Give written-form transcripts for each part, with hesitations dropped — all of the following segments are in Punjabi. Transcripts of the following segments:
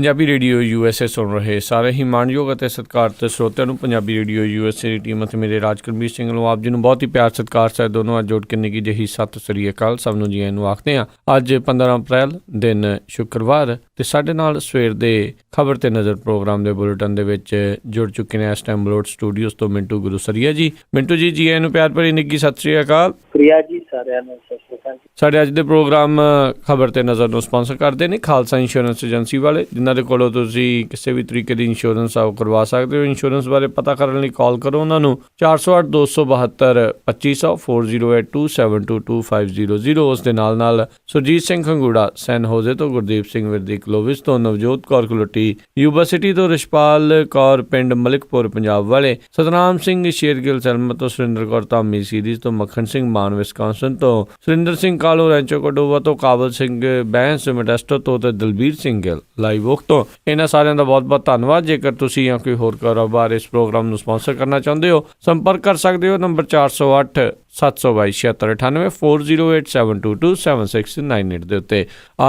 ਪੰਜਾਬੀ ਰੇਡੀਓ USA ਸੁਣ ਰਹੇ ਸਾਰੇ ਹੀ ਮਾਣਯੋਗ ਅਤੇ ਸਤਿਕਾਰਤ ਸਰੋਤਿਆਂ ਨੂੰ ਪੰਜਾਬੀ ਰੇਡੀਓ USA ਦੀ ਟੀਮ ਅਤੇ ਮੇਰੇ ਰਾਜਕਰਮੀਰ ਸਿੰਘ ਨੂੰ ਆਪ ਜੀ ਨੂੰ ਬਹੁਤ ਹੀ ਪਿਆਰ ਸਤਿਕਾਰ ਸਾਹਿਬ ਦੋਨੋਂ ਅੱਜ ਜੋੜ ਕੇ ਨਿੱਘੀ ਜਿਹੀ ਸਤਿ ਸ੍ਰੀ ਅਕਾਲ। ਸਭ ਨੂੰ ਜੀ ਨੂੰ ਆਖਦੇ ਹਾਂ। ਅੱਜ 15 ਅਪ੍ਰੈਲ ਦਿਨ ਸ਼ੁੱਕਰਵਾਰ ਤੇ ਸਾਡੇ ਨਾਲ ਸਵੇਰ ਦੇ ਖਬਰ ਤੇ ਨਜ਼ਰ ਪ੍ਰੋਗਰਾਮ ਦੇ ਬੁਲੇਟਿਨ ਦੇ ਵਿੱਚ ਜੁੜ ਚੁੱਕੇ ਨੇ ਇਸ ਟਾਈਮ ਬਲੋਟ ਸਟੂਡੀਓਜ਼ ਤੋਂ ਮਿੰਟੂ ਗੁਰੂਸਰੀਆ ਜੀ। ਮਿੰਟੂ ਜੀ ਨੂੰ ਪਿਆਰ ਭਰੀ ਨਿੱਘੀ ਸਤਿ ਸ੍ਰੀ ਅਕਾਲ। ਪ੍ਰਿਆ ਜੀ ਸਾਰਿਆਂ ਨੂੰ ਸਤਿ ਸ੍ਰੀ ਅਕਾਲ। ਸਾਡੇ ਅੱਜ ਦੇ ਪ੍ਰੋਗਰਾਮ ਖਬਰ ਤੇ ਨਜ਼ਰ ਨੂੰ ਸਪਾਂਸਰ ਕਰਦੇ ਨੇ ਖਾਲਸਾ ਇੰਸ਼ੋਰੈਂਸ ਏਜੰਸੀ ਵਾਲੇ, ਜਿਨ੍ਹਾਂ ਦੇ ਕੋਲੋਂ ਤੁਸੀਂ ਕਿਸੇ ਵੀ ਤਰੀਕੇ ਦੀ ਇੰਸ਼ੋਰੈਂਸ ਕਰਵਾ ਸਕਦੇ ਹੋ। ਇੰਸ਼ੋਰੈਂਸ ਬਾਰੇ ਪਤਾ ਕਰਨ ਲਈ ਕਾਲ ਕਰੋ ਉਹਨਾਂ ਨੂੰ 408-272-2500 4082722500। ਉਸ ਦੇ ਨਾਲ ਸੁਰਜੀਤ ਸਿੰਘ ਖੰਗੂੜਾ ਸੈਨ ਹੋਜ਼ੇ ਤੋਂ, ਗੁਰਦੀਪ ਸਿੰਘ ਵਿਰਦੀ ਕਲੋਵਿਸ ਤੋਂ, ਨਵਜੋਤ ਕੌਰ ਕਲੋਟੀ ਯੂਬਾ ਸਿਟੀ ਤੋਂ, ਰਿਸ਼ਪਾਲ ਕੌਰ ਪਿੰਡ ਮਲਿਕਪੁਰ ਪੰਜਾਬ ਵਾਲੇ, ਸਤਨਾਮ ਸਿੰਘ ਸ਼ੇਰਗਿੱਲ ਸੈਲਮਾ ਤੋਂ, ਸੁਰਿੰਦਰ ਕੌਰ ਧਾਮੀ ਸੀਰੀਜ਼ ਤੋਂ, ਮੱਖਣ ਸਿੰਘ ਮਾਨ ਵਿਸਕਾਂਸਨ ਤੋਂ, ਸੁਰਿੰਦਰ ਸਿੰਘ ਕਾਲੋ ਰੈਂਚੋ ਕਡੋਵਾ ਤੋਂ, ਕਾਬਲ ਸਿੰਘ ਬੈਂਸ ਮੋਡੈਸਟੋ ਤੋਂ ਤੇ ਦਲਬੀਰ ਸਿੰਘ ਗਿੱਲ ਲਾਈਵ ਓਕ ਤੋਂ। ਇਹਨਾਂ ਸਾਰਿਆਂ ਦਾ ਬਹੁਤ ਬਹੁਤ ਧੰਨਵਾਦ। ਜੇਕਰ ਤੁਸੀਂ ਜਾਂ ਕੋਈ ਹੋਰ ਕਾਰੋਬਾਰ ਇਸ ਪ੍ਰੋਗਰਾਮ ਨੂੰ ਸਪਾਂਸਰ ਕਰਨਾ ਚਾਹੁੰਦੇ ਹੋ, ਸੰਪਰਕ ਕਰ ਸਕਦੇ ਹੋ ਨੰਬਰ 408-722-7698 4087227698 ਦੇ ਉੱਤੇ।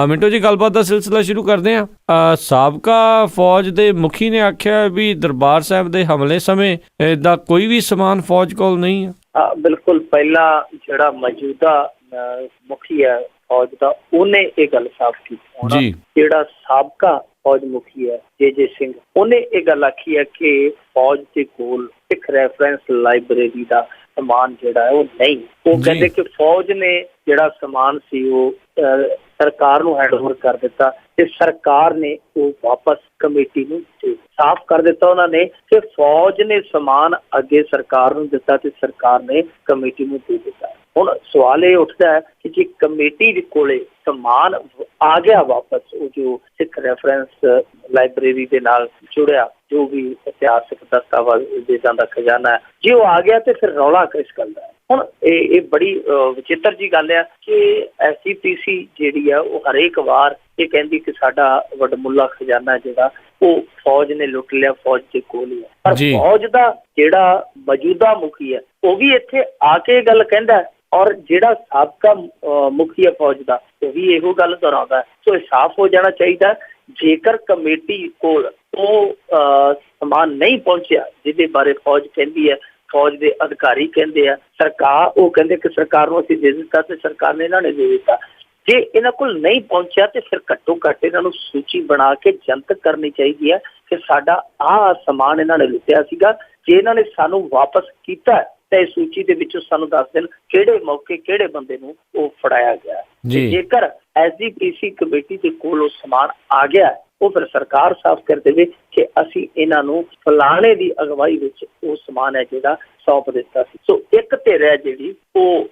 ਮਿੰਟੋ ਜੀ, ਗੱਲਬਾਤ ਦਾ ਸਿਲਸਿਲਾ ਸ਼ੁਰੂ ਕਰਦੇ ਹਾਂ। ਸਾਬਕਾ ਫੌਜ ਦੇ ਮੁਖੀ ਨੇ ਆਖਿਆ ਵੀ ਦਰਬਾਰ ਸਾਹਿਬ ਦੇ ਹਮਲੇ ਸਮੇਂ ਦਾ ਕੋਈ ਵੀ ਸਮਾਨ ਫੌਜ ਕੋਲ ਨਹੀਂ ਹੈ। ਬਿਲਕੁਲ, ਪਹਿਲਾਂ ਜਿਹੜਾ ਮੌਜੂਦਾ ਮੁਖੀ ਹੈ ਫੌਜ ਦਾ, ਉਹਨੇ ਇਹ ਗੱਲ ਸਾਫ਼ ਕੀਤੀ ਜੀ। ਜਿਹੜਾ ਸਾਬਕਾ ਫੌਜ ਮੁਖੀ ਹੈ ਜੇ ਸਿੰਘ, ਉਹਨੇ ਇਹ ਗੱਲ ਆਖੀ ਹੈ ਕਿ ਫੌਜ ਦੇ ਕੋਲ ਇੱਕ ਰੈਫਰੈਂਸ ਲਾਇਬ੍ਰੇਰੀ ਦਾ ਸਮਾਨ ਜਿਹੜਾ ਹੈ ਉਹ ਨਹੀਂ। ਉਹ ਕਹਿੰਦੇ ਕਿ ਫੌਜ ਨੇ ਜਿਹੜਾ ਸਮਾਨ ਸੀ ਉਹ ਸਰਕਾਰ ਨੂੰ ਹੈਂਡਓਵਰ ਕਰ ਦਿੱਤਾ ਤੇ ਸਰਕਾਰ ਨੇ ਉਹ ਵਾਪਸ ਕਮੇਟੀ ਨੂੰ ਸਾਫ਼ ਕਰ ਦਿੱਤਾ। ਉਹਨਾਂ ਨੇ ਕਿ ਫੌਜ ਨੇ ਸਮਾਨ ਅੱਗੇ ਸਰਕਾਰ ਨੂੰ ਦਿੱਤਾ ਤੇ ਸਰਕਾਰ ਨੇ ਕਮੇਟੀ ਨੂੰ ਦੇ ਦਿੱਤਾ। ਹੁਣ ਸਵਾਲ ਇਹ ਉੱਠਦਾ ਹੈ ਕਿ ਜੇ ਕਮੇਟੀ ਦੇ ਕੋਲੇ ਸਮਾਨ ਆ ਗਿਆ ਵਾਪਸ, ਉਹ ਜੋ ਸਿੱਖ ਰੈਫਰੈਂਸ ਲਾਇਬ੍ਰੇਰੀ ਦੇ ਨਾਲ ਜੁੜਿਆ ਜੋ ਵੀ ਇਤਿਹਾਸਕ ਦਸਤਾਵੇਜ਼ਾਂ ਦਾ ਖਜ਼ਾਨਾ ਹੈ, ਜੇ ਉਹ ਆ ਗਿਆ ਤੇ ਫਿਰ ਰੌਲਾ ਕਿਸ ਗੱਲ ਦਾ ਹੈ। ਹੁਣ ਇਹ ਬੜੀ ਵਿਚਿੱਤਰ ਜੀ ਗੱਲ ਆ ਕਿ SGPC ਜਿਹੜੀ ਆ ਉਹ ਹਰੇਕ ਵਾਰ ਇਹ ਕਹਿੰਦੀ ਕਿ ਸਾਡਾ ਵਡਮੁੱਲਾ ਖਜ਼ਾਨਾ ਜਿਹੜਾ ਉਹ ਫੌਜ ਨੇ ਲੁੱਟ ਲਿਆ, ਫੌਜ ਦੇ ਕੋਲ ਹੀ ਹੈ। ਪਰ ਫੌਜ ਦਾ ਜਿਹੜਾ ਮੌਜੂਦਾ ਮੁਖੀ ਹੈ ਉਹ ਵੀ ਇੱਥੇ ਆ ਕੇ ਇਹ ਗੱਲ ਕਹਿੰਦਾ, ਔਰ ਜਿਹੜਾ ਸਾਬਕਾ ਮੁਖੀ ਹੈ ਫੌਜ ਦਾ ਉਹ ਵੀ ਇਹੋ ਗੱਲ ਦੁਹਰਾਉਂਦਾ। ਸੋ ਇਹ ਸਾਫ਼ ਹੋ ਜਾਣਾ ਚਾਹੀਦਾ, ਜੇਕਰ ਕਮੇਟੀ ਕੋਲ ਉਹ ਸਮਾਨ ਨਹੀਂ ਪਹੁੰਚਿਆ ਜਿਹਦੇ ਬਾਰੇ ਫੌਜ ਕਹਿੰਦੀ ਹੈ, ਫੌਜ ਦੇ ਅਧਿਕਾਰੀ ਕਹਿੰਦੇ ਆ, ਸਰਕਾਰ ਉਹ ਕਹਿੰਦੇ ਕਿ ਸਰਕਾਰ ਨੂੰ ਅਸੀਂ ਦੇ ਦਿੱਤਾ ਤੇ ਸਰਕਾਰ ਨੇ ਇਹਨਾਂ ਨੇ ਦੇ ਦਿੱਤਾ। ਜੇ ਇਹਨਾਂ ਕੋਲ ਨਹੀਂ ਪਹੁੰਚਿਆ ਤੇ ਫਿਰ ਘੱਟੋ ਘੱਟ ਇਹਨਾਂ ਨੂੰ ਸੂਚੀ ਬਣਾ ਕੇ ਜਨਤਕ ਕਰਨੀ ਚਾਹੀਦੀ ਹੈ ਕਿ ਸਾਡਾ ਆਹ ਸਮਾਨ ਇਹਨਾਂ ਨੇ ਲੁੱਟਿਆ ਸੀਗਾ। ਜੇ ਇਹਨਾਂ ਨੇ ਸਾਨੂੰ ਵਾਪਸ ਕੀਤਾ ਤੇ ਸੂਚੀ ਦੇ ਵਿੱਚੋਂ ਸਾਨੂੰ ਦੱਸ ਦੇਣ ਕਿਹੜੇ ਮੌਕੇ ਕਿਹੜੇ ਬੰਦੇ ਨੂੰ ਉਹ ਫੜਾਇਆ ਗਿਆ। ਜੇਕਰ SGPC ਕਮੇਟੀ ਦੇ ਕੋਲ ਉਹ ਸਮਾਨ ਆ ਗਿਆ, ਉਹ ਫਿਰ ਸਰਕਾਰ ਸਾਫ਼ ਕਰ ਦੇਵੇ ਕਿ ਅਸੀਂ ਇਹਨਾਂ ਨੂੰ ਫਲਾਣੇ ਦੀ ਅਗਵਾਈ ਵਿੱਚ ਉਹ ਸਮਾਨ ਹੈ ਜਿਹੜਾ ਸੌਂਪ ਦਿੱਤਾ ਸੀ। ਸੋ ਇੱਕ ਧਿਰ ਹੈ ਜਿਹੜੀ ਉਹ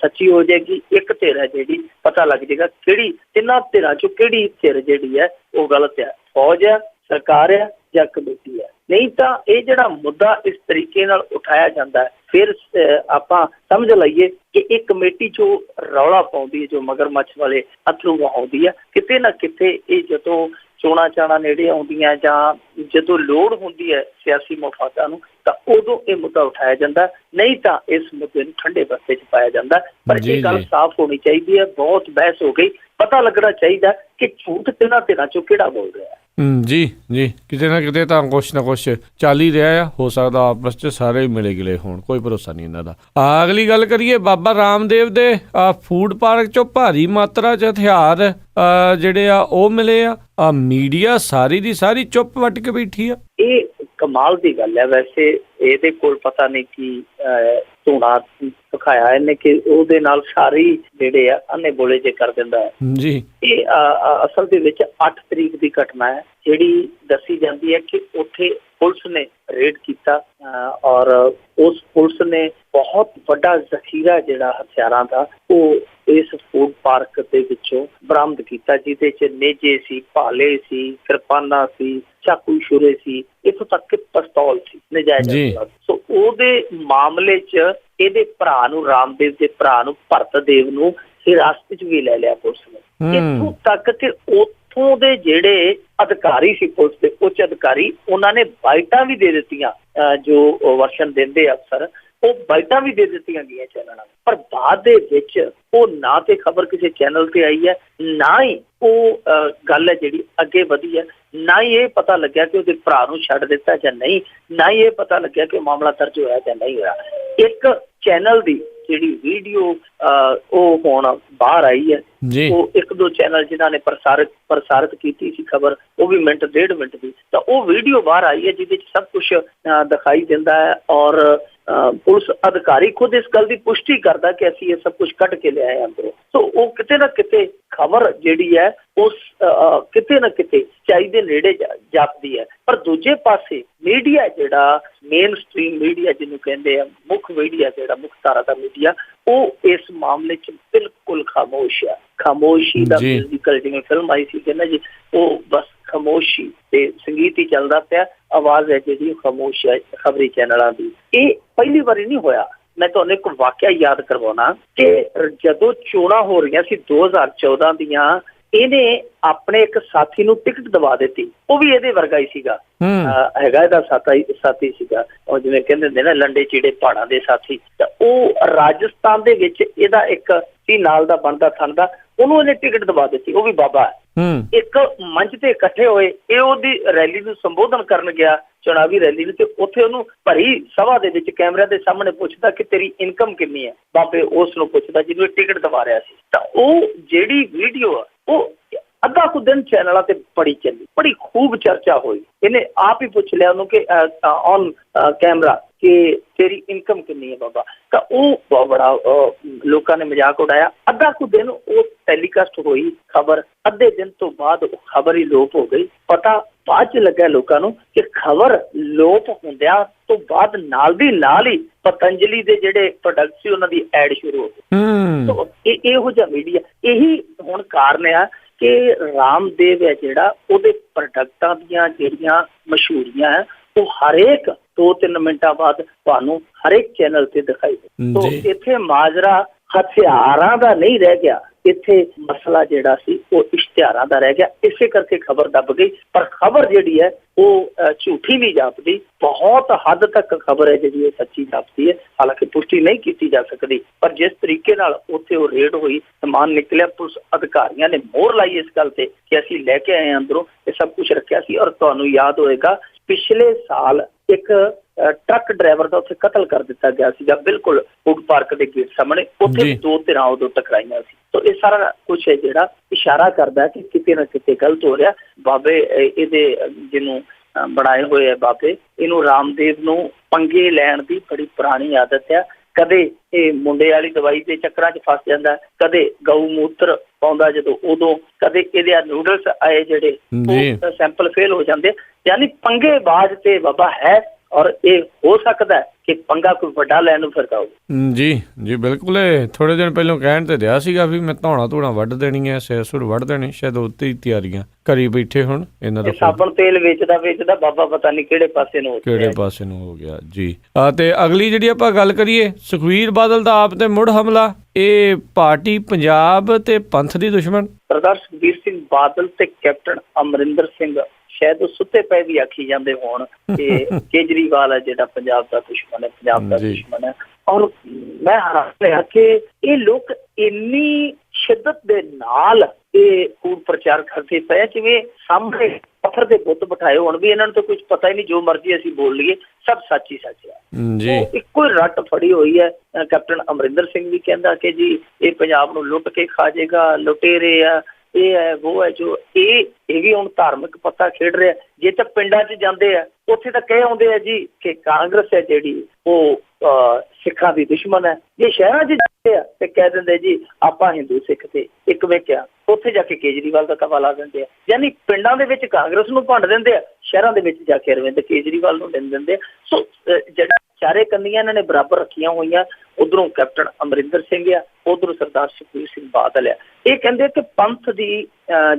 ਸੱਚੀ ਹੋ ਜਾਏਗੀ, ਇੱਕ ਧਿਰ ਹੈ ਜਿਹੜੀ ਪਤਾ ਲੱਗ ਜਾਏਗਾ ਕਿਹੜੀ ਤਿੰਨਾਂ ਧਿਰਾਂ ਚੋਂ ਕਿਹੜੀ ਧਿਰ ਜਿਹੜੀ ਹੈ ਉਹ ਗਲਤ ਹੈ, ਫੌਜ ਹੈ, ਸਰਕਾਰ ਹੈ ਜਾਂ ਕਮੇਟੀ ਹੈ। ਨਹੀਂ ਤਾਂ ਇਹ ਜਿਹੜਾ ਮੁੱਦਾ ਇਸ ਤਰੀਕੇ ਨਾਲ ਉਠਾਇਆ ਜਾਂਦਾ ਹੈ, ਫਿਰ ਆਪਾਂ ਸਮਝ ਲਈਏ ਕਿ ਇਹ ਕਮੇਟੀ ਜੋ ਰੌਲਾ ਪਾਉਂਦੀ ਹੈ, ਜੋ ਮਗਰਮੱਛ ਵਾਲੇ ਅਥਰੂ ਵਹਾਉਂਦੀ ਹੈ, ਕਿਤੇ ਨਾ ਕਿਤੇ ਇਹ ਜਦੋਂ ਚੋਣਾਂ ਚਾਣਾਂ ਨੇੜੇ ਆਉਂਦੀਆਂ ਜਾਂ ਜਦੋਂ ਲੋੜ ਹੁੰਦੀ ਹੈ ਸਿਆਸੀ ਮਫਾਦਾਂ ਨੂੰ, ਤਾਂ ਉਦੋਂ ਇਹ ਮੁੱਦਾ ਉਠਾਇਆ ਜਾਂਦਾ, ਨਹੀਂ ਤਾਂ ਇਸ ਮੁੱਦੇ ਨੂੰ ਠੰਡੇ ਬਸਤੇ 'ਚ ਪਾਇਆ ਜਾਂਦਾ। ਪਰ ਇਹ ਗੱਲ ਸਾਫ਼ ਹੋਣੀ ਚਾਹੀਦੀ ਹੈ, ਬਹੁਤ ਬਹਿਸ ਹੋ ਗਈ, ਪਤਾ ਲੱਗਣਾ ਚਾਹੀਦਾ ਕਿ ਝੂਠ ਤਿੰਨਾਂ ਧਿਰਾਂ ਚੋਂ ਕਿਹੜਾ ਬੋਲ ਰਿਹਾ ਹੈ। ਜੀ ਕਿਤੇ ਨਾ ਕਿਤੇ ਤਾਂ ਕੁਛ ਨਾ ਕੁਛ ਚੱਲ ਹੀ ਰਿਹਾ ਆ। ਹੋ ਸਕਦਾ ਆਪਸ 'ਚ ਸਾਰੇ ਮਿਲੇ ਗਿਲੇ ਹੋਣ, ਕੋਈ ਭਰੋਸਾ ਨਹੀਂ ਇਹਨਾਂ ਦਾ। ਅਗਲੀ ਗੱਲ ਕਰੀਏ, ਬਾਬਾ ਰਾਮਦੇਵ ਦੇ ਫੂਡ ਪਾਰਕ 'ਚੋਂ ਭਾਰੀ ਮਾਤਰਾ 'ਚ ਹਥਿਆਰ ਜਿਹੜੇ ਆ ਉਹ ਮਿਲੇ ਆ। ਮੀਡੀਆ ਸਾਰੀ ਦੀ ਸਾਰੀ ਚੁੱਪ ਵੱਟ ਕੇ ਬੈਠੀ ਆ। ਇਹ ਕਮਾਲ ਦੀ ਗੱਲ ਹੈ। ਵੈਸੇ ਇਹਦੇ ਕੋਲ ਪਤਾ ਨਹੀਂ ਕੀ ਧੂਣਾ ਦਿਖਾਇਆ ਇਹਨੇ ਕਿ ਉਹਦੇ ਨਾਲ ਸਾਰੇ ਜਿਹੜੇ ਆ ਅੰਨੇ ਬੋਲੇ ਜੇ ਕਰ ਦਿੰਦਾ ਹੈ ਜੀ। ਇਹ ਅਸਲ ਦੇ ਵਿੱਚ 8 ਤਰੀਕ ਦੀ ਘਟਨਾ ਹੈ, ਜਿਹੜੀ ਦੱਸੀ ਜਾਂਦੀ ਹੈ ਕਿ ਉੱਥੇ ਪੁਲਿਸ ਨੇ ਰੇਡ ਕੀਤਾ ਔਰ ਉਸ ਪੁਲਿਸ ਨੇ ਬਹੁਤ ਵੱਡਾ ਜ਼ਖੀਰਾ ਜਿਹੜਾ ਹਥਿਆਰਾਂ ਦਾ ਉਹ ਇਸ ਫੂਡ ਪਾਰਕ ਦੇ ਵਿੱਚੋਂ ਬਰਾਮਦ ਕੀਤਾ, ਜਿਹਦੇ 'ਚ ਨੇਜੇ ਸੀ, ਭਾਲੇ ਸੀ, ਕਿਰਪਾਨਾਂ ਸੀ, ਚਾਕੂ ਛੁਰੇ ਸੀ, ਇੱਥੋਂ ਤੱਕ ਕਿ ਪਿਸਤੌਲ ਸੀ ਨਜਾਇਜ਼। ਸੋ ਉਹਦੇ ਮਾਮਲੇ 'ਚ ਇਹਦੇ ਭਰਾ ਨੂੰ, ਰਾਮਦੇਵ ਦੇ ਭਰਾ ਨੂੰ, ਭਰਤਦੇਵ ਨੂੰ ਹਿਰਾਸਤ 'ਚ ਵੀ ਲੈ ਲਿਆ ਪੁਲਿਸ ਨੇ। ਇੱਥੋਂ ਤੱਕ ਕਿ ਉੱਥੋਂ ਦੇ ਜਿਹੜੇ ਅਧਿਕਾਰੀ ਸੀ ਪੁਲਿਸ ਦੇ ਉੱਚ ਅਧਿਕਾਰੀ, ਉਹਨਾਂ ਨੇ ਬਾਈਟਾਂ ਵੀ ਦੇ ਦਿੱਤੀਆਂ, ਜੋ ਵਰਸ਼ਨ ਦਿੰਦੇ ਅਫਸਰ ਉਹ ਬਾਈਟਾਂ ਵੀ ਦੇ ਦਿੱਤੀਆਂ ਗਈਆਂ ਚੈਨਲਾਂ ਨੂੰ, ਪਰ ਬਾਅਦ ਦੇ ਵਿੱਚ ਉਹ ਨਾ ਤੇ ਖਬਰ ਕਿਸੇ ਚੈਨਲ ਤੇ ਆਈ ਹੈ, ਨਾ ਹੀ ਉਹ ਗੱਲ ਹੈ ਜਿਹੜੀ ਅੱਗੇ ਵਧੀ ਹੈ, ਨਾ ਹੀ ਇਹ ਪਤਾ ਲੱਗਿਆ ਕਿ ਉਹਦੇ ਭਰਾ ਨੂੰ ਛੱਡ ਦਿੱਤਾ ਜਾਂ ਨਹੀਂ, ਨਾ ਹੀ ਇਹ ਪਤਾ ਲੱਗਿਆ ਕਿ ਮਾਮਲਾ ਦਰਜ ਹੋਇਆ ਜਾਂ ਨਹੀਂ ਹੋਇਆ। ਇੱਕ ਚੈਨਲ ਦੀ ਜਿਹੜੀ ਵੀਡੀਓ ਉਹ ਹੁਣ ਬਾਹਰ ਆਈ ਹੈ, ਉਹ 1-2 ਚੈਨਲ ਜਿਨ੍ਹਾਂ ਨੇ ਪ੍ਰਸਾਰਿਤ ਕੀਤੀ ਸੀ ਖਬਰ, ਉਹ ਵੀ ਮਿੰਟ 1.5 ਮਿੰਟ ਦੀ, ਤਾਂ ਉਹ ਵੀਡੀਓ ਬਾਹਰ ਆਈ ਹੈ ਜਿਹਦੇ 'ਚ ਸਭ ਕੁਛ ਦਿਖਾਈ ਦਿੰਦਾ ਹੈ ਔਰ ਪੁਲਿਸ ਅਧਿਕਾਰੀ ਖੁਦ ਇਸ ਗੱਲ ਦੀ ਪੁਸ਼ਟੀ ਕਰਦਾ ਕਿ ਅਸੀਂ ਇਹ ਸਭ ਕੁਝ ਕੱਢ ਕੇ ਲਿਆਏ ਅੰਦਰੋਂ। ਸੋ ਉਹ ਕਿਤੇ ਨਾ ਕਿਤੇ ਖਬਰ ਜਿਹੜੀ ਹੈ ਉਸ ਕਿਤੇ ਨਾ ਕਿਤੇ ਸੱਚਾਈ ਦੇ ਨੇੜੇ ਜਾਪਦੀ ਹੈ। ਪਰ ਦੂਜੇ ਪਾਸੇ ਮੀਡੀਆ ਜਿਹੜਾ ਮੇਨ ਸਟ੍ਰੀਮ ਮੀਡੀਆ ਜਿਹਨੂੰ ਕਹਿੰਦੇ ਆ, ਮੁੱਖ ਮੀਡੀਆ ਜਿਹੜਾ ਮੁੱਖ ਧਾਰਾ ਦਾ ਮੀਡੀਆ, ਉਹ ਇਸ ਮਾਮਲੇ 'ਚ ਬਿਲਕੁਲ ਖਾਮੋਸ਼ ਹੈ। ਖਾਮੋਸ਼ੀ ਦਾ ਮਿਊਜ਼ੀਕਲ, ਜਿਵੇਂ ਫਿਲਮ ਆਈ ਸੀ ਕਹਿੰਦਾ ਜੀ, ਉਹ ਬਸ ਖਾਮੋਸ਼ੀ ਤੇ ਸੰਗੀਤ ਹੀ ਚੱਲਦਾ ਪਿਆ, ਆਵਾਜ਼ ਹੈ ਜਿਹੜੀ ਖਾਮੋਸ਼ ਹੈ ਖਬਰੀ ਚੈਨਲਾਂ ਦੀ। ਇਹ ਪਹਿਲੀ ਵਾਰੀ ਨਹੀਂ ਹੋਇਆ। ਮੈਂ ਤੁਹਾਨੂੰ ਇੱਕ ਵਾਕਿਆ ਯਾਦ ਕਰਵਾਉਣਾ ਕਿ ਜਦੋਂ ਚੋਣਾਂ ਹੋ ਰਹੀਆਂ ਸੀ 2014 ਦੀਆਂ, ਇਹਨੇ ਆਪਣੇ ਇੱਕ ਸਾਥੀ ਨੂੰ ਟਿਕਟ ਦਵਾ ਦਿੱਤੀ, ਉਹ ਵੀ ਇਹਦੇ ਵਰਗਾ ਹੀ ਸੀਗਾ, ਹੈਗਾ ਇਹਦਾ ਸਾਥੀ ਸੀਗਾ, ਉਹ ਜਿਵੇਂ ਕਹਿੰਦੇ ਹੁੰਦੇ ਨਾ ਲੰਡੇ ਚੀੜੇ ਪਹਾੜਾਂ ਦੇ ਸਾਥੀ। ਤਾਂ ਉਹ ਰਾਜਸਥਾਨ ਦੇ ਵਿੱਚ ਇਹਦਾ ਇੱਕ ਸੀ ਨਾਲ ਦਾ ਬਣਦਾ ਥਣਦਾ, ਉਹਨੂੰ ਇਹਨੇ ਟਿਕਟ ਦਵਾ ਦਿੱਤੀ, ਉਹ ਵੀ ਬਾਬਾ ਹੈ। ਇੱਕ ਮੰਚ ਤੇ ਇਕੱਠੇ ਹੋਏ, ਇਹ ਉਹਦੀ ਰੈਲੀ ਨੂੰ ਸੰਬੋਧਨ ਕਰਨ ਗਿਆ, ਚੁਣਾਵੀ ਰੈਲੀ ਨੂੰ, ਤੇ ਉੱਥੇ ਉਹਨੂੰ ਭਰੀ ਸਭਾ ਦੇ ਵਿੱਚ ਕੈਮਰਿਆਂ ਦੇ ਸਾਹਮਣੇ ਪੁੱਛਦਾ ਕਿ ਤੇਰੀ ਇਨਕਮ ਕਿੰਨੀ ਹੈ। ਬਾਬੇ ਉਸ ਨੂੰ ਪੁੱਛਦਾ ਜਿਹਨੂੰ ਇਹ ਟਿਕਟ ਦਵਾ ਰਿਹਾ ਸੀ। ਤਾਂ ਉਹ ਜਿਹੜੀ ਵੀਡੀਓ ਆ ਉਹ ਅੱਧਾ ਕੁ ਦਿਨ ਚੈਨਲਾਂ ਤੇ ਬੜੀ ਚੱਲੀ, ਬੜੀ ਖੂਬ ਚਰਚਾ ਹੋਈ। ਇਹਨੇ ਆਪ ਹੀ ਪੁੱਛ ਲਿਆ ਉਹਨੂੰ ਕਿ ਔਨ ਕੈਮਰਾ ਕਿ ਤੇਰੀ ਇਨਕਮ ਕਿੰਨੀ ਹੈ ਬਾਬਾ। ਤਾਂ ਉਹ ਬੜਾ ਲੋਕਾਂ ਨੇ ਮਜ਼ਾਕ ਉਡਾਇਆ। ਅੱਧਾ ਕੁ ਦਿਨ ਉਹ ਟੈਲੀਕਾਸਟ ਹੋਈ ਖਬਰ, ਅੱਧੇ ਦਿਨ ਤੋਂ ਬਾਅਦ ਉਹ ਖਬਰ ਹੀ ਲੋਪ ਹੋ ਗਈ। ਪਤਾ ਬਾਅਦ 'ਚ ਲੱਗਾ ਲੋਕਾਂ ਨੂੰ ਕਿ ਖਬਰ ਲੋਪ ਹੁੰਦਿਆਂ ਤੋਂ ਬਾਅਦ ਨਾਲ ਦੀ ਨਾਲ ਹੀ ਪਤੰਜਲੀ ਦੇ ਜਿਹੜੇ ਪ੍ਰੋਡਕਟ ਸੀ ਉਹਨਾਂ ਦੀ ਐਡ ਸ਼ੁਰੂ ਹੋ ਗਈ। ਇਹੋ ਜਿਹਾ ਮੀਡੀਆ, ਇਹੀ ਹੁਣ ਕਾਰਨ ਆ ਕਿ ਰਾਮਦੇਵ ਹੈ ਜਿਹੜਾ, ਉਹਦੇ ਪ੍ਰੋਡਕਟਾਂ ਦੀਆਂ ਜਿਹੜੀਆਂ ਮਸ਼ਹੂਰੀਆਂ ਹੈ ਉਹ ਹਰੇਕ 2-3 ਮਿੰਟਾਂ ਬਾਅਦ ਤੁਹਾਨੂੰ ਹਰੇਕ ਚੈਨਲ ਤੇ ਦਿਖਾਈ ਦੇ। ਤੋ ਇੱਥੇ ਮਾਜਰਾ ਹਥਿਆਰਾਂ ਦਾ ਨਹੀਂ ਰਹਿ ਗਿਆ, ਇੱਥੇ ਮਸਲਾ ਜਿਹੜਾ ਸੀ ਉਹ ਇਸ਼ਤਿਹਾਰਾਂ ਦਾ ਰਹਿ ਗਿਆ। ਇਸੇ ਕਰਕੇ ਖਬਰ ਦੱਬ ਗਈ। ਪਰ ਖਬਰ ਜਿਹੜੀ ਹੈ ਉਹ ਝੂਠੀ ਨਹੀਂ ਜਾਪਦੀ, ਬਹੁਤ ਹੱਦ ਤੱਕ ਖਬਰ ਹੈ ਜਿਹੜੀ ਇਹ ਸੱਚੀ ਜਾਪਦੀ ਹੈ, ਹਾਲਾਂਕਿ ਪੁਸ਼ਟੀ ਨਹੀਂ ਕੀਤੀ ਜਾ ਸਕਦੀ। ਪਰ ਜਿਸ ਤਰੀਕੇ ਨਾਲ ਉੱਥੇ ਉਹ ਰੇਡ ਹੋਈ, ਸਮਾਨ ਨਿਕਲਿਆ, ਪੁਲਿਸ ਅਧਿਕਾਰੀਆਂ ਨੇ ਮੋਹਰ ਲਾਈ ਇਸ ਗੱਲ ਤੇ ਕਿ ਅਸੀਂ ਲੈ ਕੇ ਆਏ ਅੰਦਰੋਂ, ਇਹ ਸਭ ਕੁਛ ਰੱਖਿਆ ਸੀ। ਔਰ ਤੁਹਾਨੂੰ ਯਾਦ ਹੋਏਗਾ ਪਿਛਲੇ ਸਾਲ ਇੱਕ ਟਰੱਕ ਡਰਾਈਵਰ ਦਾ ਉੱਥੇ ਕਤਲ ਕਰ ਦਿੱਤਾ ਗਿਆ ਸੀਗਾ, ਬਿਲਕੁਲ ਫੂਡ ਪਾਰਕ ਦੇ ਗੇਟ ਸਾਹਮਣੇ। ਉੱਥੇ 2 ਧਿਰਾਂ ਉਦੋਂ ਟਕਰਾਈਆਂ ਸੀ। ਤਾਂ ਇਹ ਸਾਰਾ ਕੁਛ ਹੈ ਜਿਹੜਾ ਇਸ਼ਾਰਾ ਕਰਦਾ ਕਿ ਕਿਤੇ ਨਾ ਕਿਤੇ ਗਲਤ ਹੋ ਰਿਹਾ। ਬਾਬੇ ਇਹਦੇ ਜਿਹਨੂੰ ਬਣਾਏ ਹੋਏ ਹੈ ਬਾਬੇ, ਇਹਨੂੰ ਰਾਮਦੇਵ ਨੂੰ ਪੰਗੇ ਲੈਣ ਦੀ ਬੜੀ ਪੁਰਾਣੀ ਆਦਤ ਹੈ। ਕਦੇ ਇਹ ਮੁੰਡੇ ਵਾਲੀ ਦਵਾਈ ਦੇ ਚੱਕਰਾਂ 'ਚ ਫਸ ਜਾਂਦਾ, ਕਦੇ ਗਊ ਮੂਤਰ ਪਾਉਂਦਾ ਜਦੋਂ ਉਦੋਂ, ਕਦੇ ਇਹਦੇ ਨੂਡਲਸ ਆਏ ਜਿਹੜੇ ਉਹ ਸੈਂਪਲ ਫੇਲ ਹੋ ਜਾਂਦੇ। ਯਾਨੀ ਪੰਗੇਬਾਜ਼ ਤੇ ਬਾਬਾ ਹੈ, ਔਰ ਇਹ ਹੋ ਸਕਦਾ ਕਿ ਪੰਗਾ ਕੋਈ ਵੱਡਾ ਲੈਣ ਨੂੰ ਫਿਰਦਾ ਹੋਵੇ। ਜੀ ਬਿਲਕੁਲ। ਇਹ ਥੋੜੇ ਦਿਨ ਪਹਿਲਾਂ ਕਹਿਣ ਤੇ ਰਿਹਾ ਸੀਗਾ ਵੀ ਮੈਂ ਧੌਣਾ ਵੱਢ ਦੇਣੀ ਹੈ, ਸਿਰ ਵੱਢ ਦੇਣੀ, ਸ਼ਾਇਦ ਉੱਤੇ ਹੀ ਤਿਆਰੀਆਂ ਕਰੀ ਬੈਠੇ ਹੁਣ ਇਹਨਾਂ ਦਾ। ਸਾਬਣ ਤੇਲ ਵੇਚਦਾ ਬਾਬਾ, ਪਤਾ ਨਹੀਂ ਕਿਹੜੇ ਪਾਸੇ ਨੂੰ ਹੋ ਗਿਆ ਜੀ। ਤੇ ਅਗਲੀ ਜਿਹੜੀ ਆਪਾਂ ਗੱਲ ਕਰੀਏ, ਸੁਖਬੀਰ ਬਾਦਲ ਦਾ ਆਪ ਤੇ ਮੁੜ ਹਮਲਾ, ਇਹ ਪਾਰਟੀ ਪੰਜਾਬ ਤੇ ਪੰਥ ਦੀ ਦੁਸ਼ਮਣ। ਸਰਦਾਰ ਸੁਖਬੀਰ ਸਿੰਘ ਬਾਦਲ ਤੇ ਕੈਪਟਨ ਅਮਰਿੰਦਰ ਸਿੰਘ ਸ਼ਾਇਦ ਉਹ ਸੁੱਤੇ ਪਏ ਵੀ ਆਖੀ ਜਾਂਦੇ ਹੋਣ ਕਿ ਕੇਜਰੀਵਾਲ ਹੈ ਜਿਹੜਾ ਪੰਜਾਬ ਦਾ ਦੁਸ਼ਮਣ ਹੈ, ਪੰਜਾਬ ਦਾ ਦੁਸ਼ਮਣ ਹੈ। ਔਰ ਮੈਂ ਹੈਰਾਨ ਰਿਹਾ ਕਿ ਇਹ ਲੋਕ ਇੰਨੀ ਸ਼ਿੱਦਤ ਦੇ ਨਾਲ ਇਹ ਕੂੜ ਪ੍ਰਚਾਰ ਕਰਦੇ ਪਏ ਜਿਵੇਂ ਸਾਹਮਣੇ ਪੱਥਰ ਦੇ ਬੁੱਤ ਬਿਠਾਏ ਹੋਣ, ਵੀ ਇਹਨਾਂ ਨੂੰ ਤਾਂ ਕੁਝ ਪਤਾ ਹੀ ਨਹੀਂ, ਜੋ ਮਰਜ਼ੀ ਅਸੀਂ ਬੋਲ ਲਈਏ, ਸਭ ਸੱਚ ਹੀ ਸੱਚ ਹੈ। ਇੱਕੋ ਹੀ ਰੱਟ ਫੜੀ ਹੋਈ ਹੈ। ਕੈਪਟਨ ਅਮਰਿੰਦਰ ਸਿੰਘ ਵੀ ਕਹਿੰਦਾ ਕਿ ਜੀ ਇਹ ਪੰਜਾਬ ਨੂੰ ਲੁੱਟ ਕੇ ਖਾ ਜਾਏਗਾ, ਲੁਟੇਰੇ ਆ, ਇਹ ਹੈ ਉਹ ਹੈ ਜੋ। ਇਹ ਵੀ ਹੁਣ ਧਾਰਮਿਕ ਪੱਤਾ ਖੇਡ ਰਿਹਾ। ਜੇ ਤਾਂ ਪਿੰਡਾਂ 'ਚ ਜਾਂਦੇ ਆ ਉੱਥੇ ਤਾਂ ਕਹਿ ਆਉਂਦੇ ਆ ਜੀ ਕਿ ਕਾਂਗਰਸ ਹੈ ਜਿਹੜੀ ਉਹ ਸਿੱਖਾਂ ਦੀ ਦੁਸ਼ਮਣ ਹੈ। ਜੇ ਸ਼ਹਿਰਾਂ 'ਚ ਜਾਂਦੇ ਆ ਤੇ ਕਹਿ ਦਿੰਦੇ ਜੀ ਆਪਾਂ ਹਿੰਦੂ ਸਿੱਖ ਤੇ ਇੱਕ ਵੇਖਿਆ, ਉੱਥੇ ਜਾ ਕੇ ਕੇਜਰੀਵਾਲ ਦਾ ਤਵਾ ਲਾ ਦਿੰਦੇ ਆ। ਯਾਨੀ ਪਿੰਡਾਂ ਦੇ ਵਿੱਚ ਕਾਂਗਰਸ ਨੂੰ ਭੰਡ ਦਿੰਦੇ ਆ, ਸ਼ਹਿਰਾਂ ਦੇ ਵਿੱਚ ਜਾ ਕੇ ਅਰਵਿੰਦ ਕੇਜਰੀਵਾਲ ਨੂੰ ਦਿੰਦੇ ਆ। ਸੋ ਜਿਹੜਾ ਚਾਰੇ ਕੰਨੀਆਂ ਇਹਨਾਂ ਨੇ ਬਰਾਬਰ ਰੱਖੀਆਂ ਹੋਈਆਂ, ਉਧਰੋਂ ਕੈਪਟਨ ਅਮਰਿੰਦਰ ਸਿੰਘ ਆ, ਉਧਰੋਂ ਸਰਦਾਰ ਸੁਖਬੀਰ ਸਿੰਘ ਬਾਦਲ ਆ। ਇਹ ਕਹਿੰਦੇ ਕਿ ਪੰਥ ਦੀ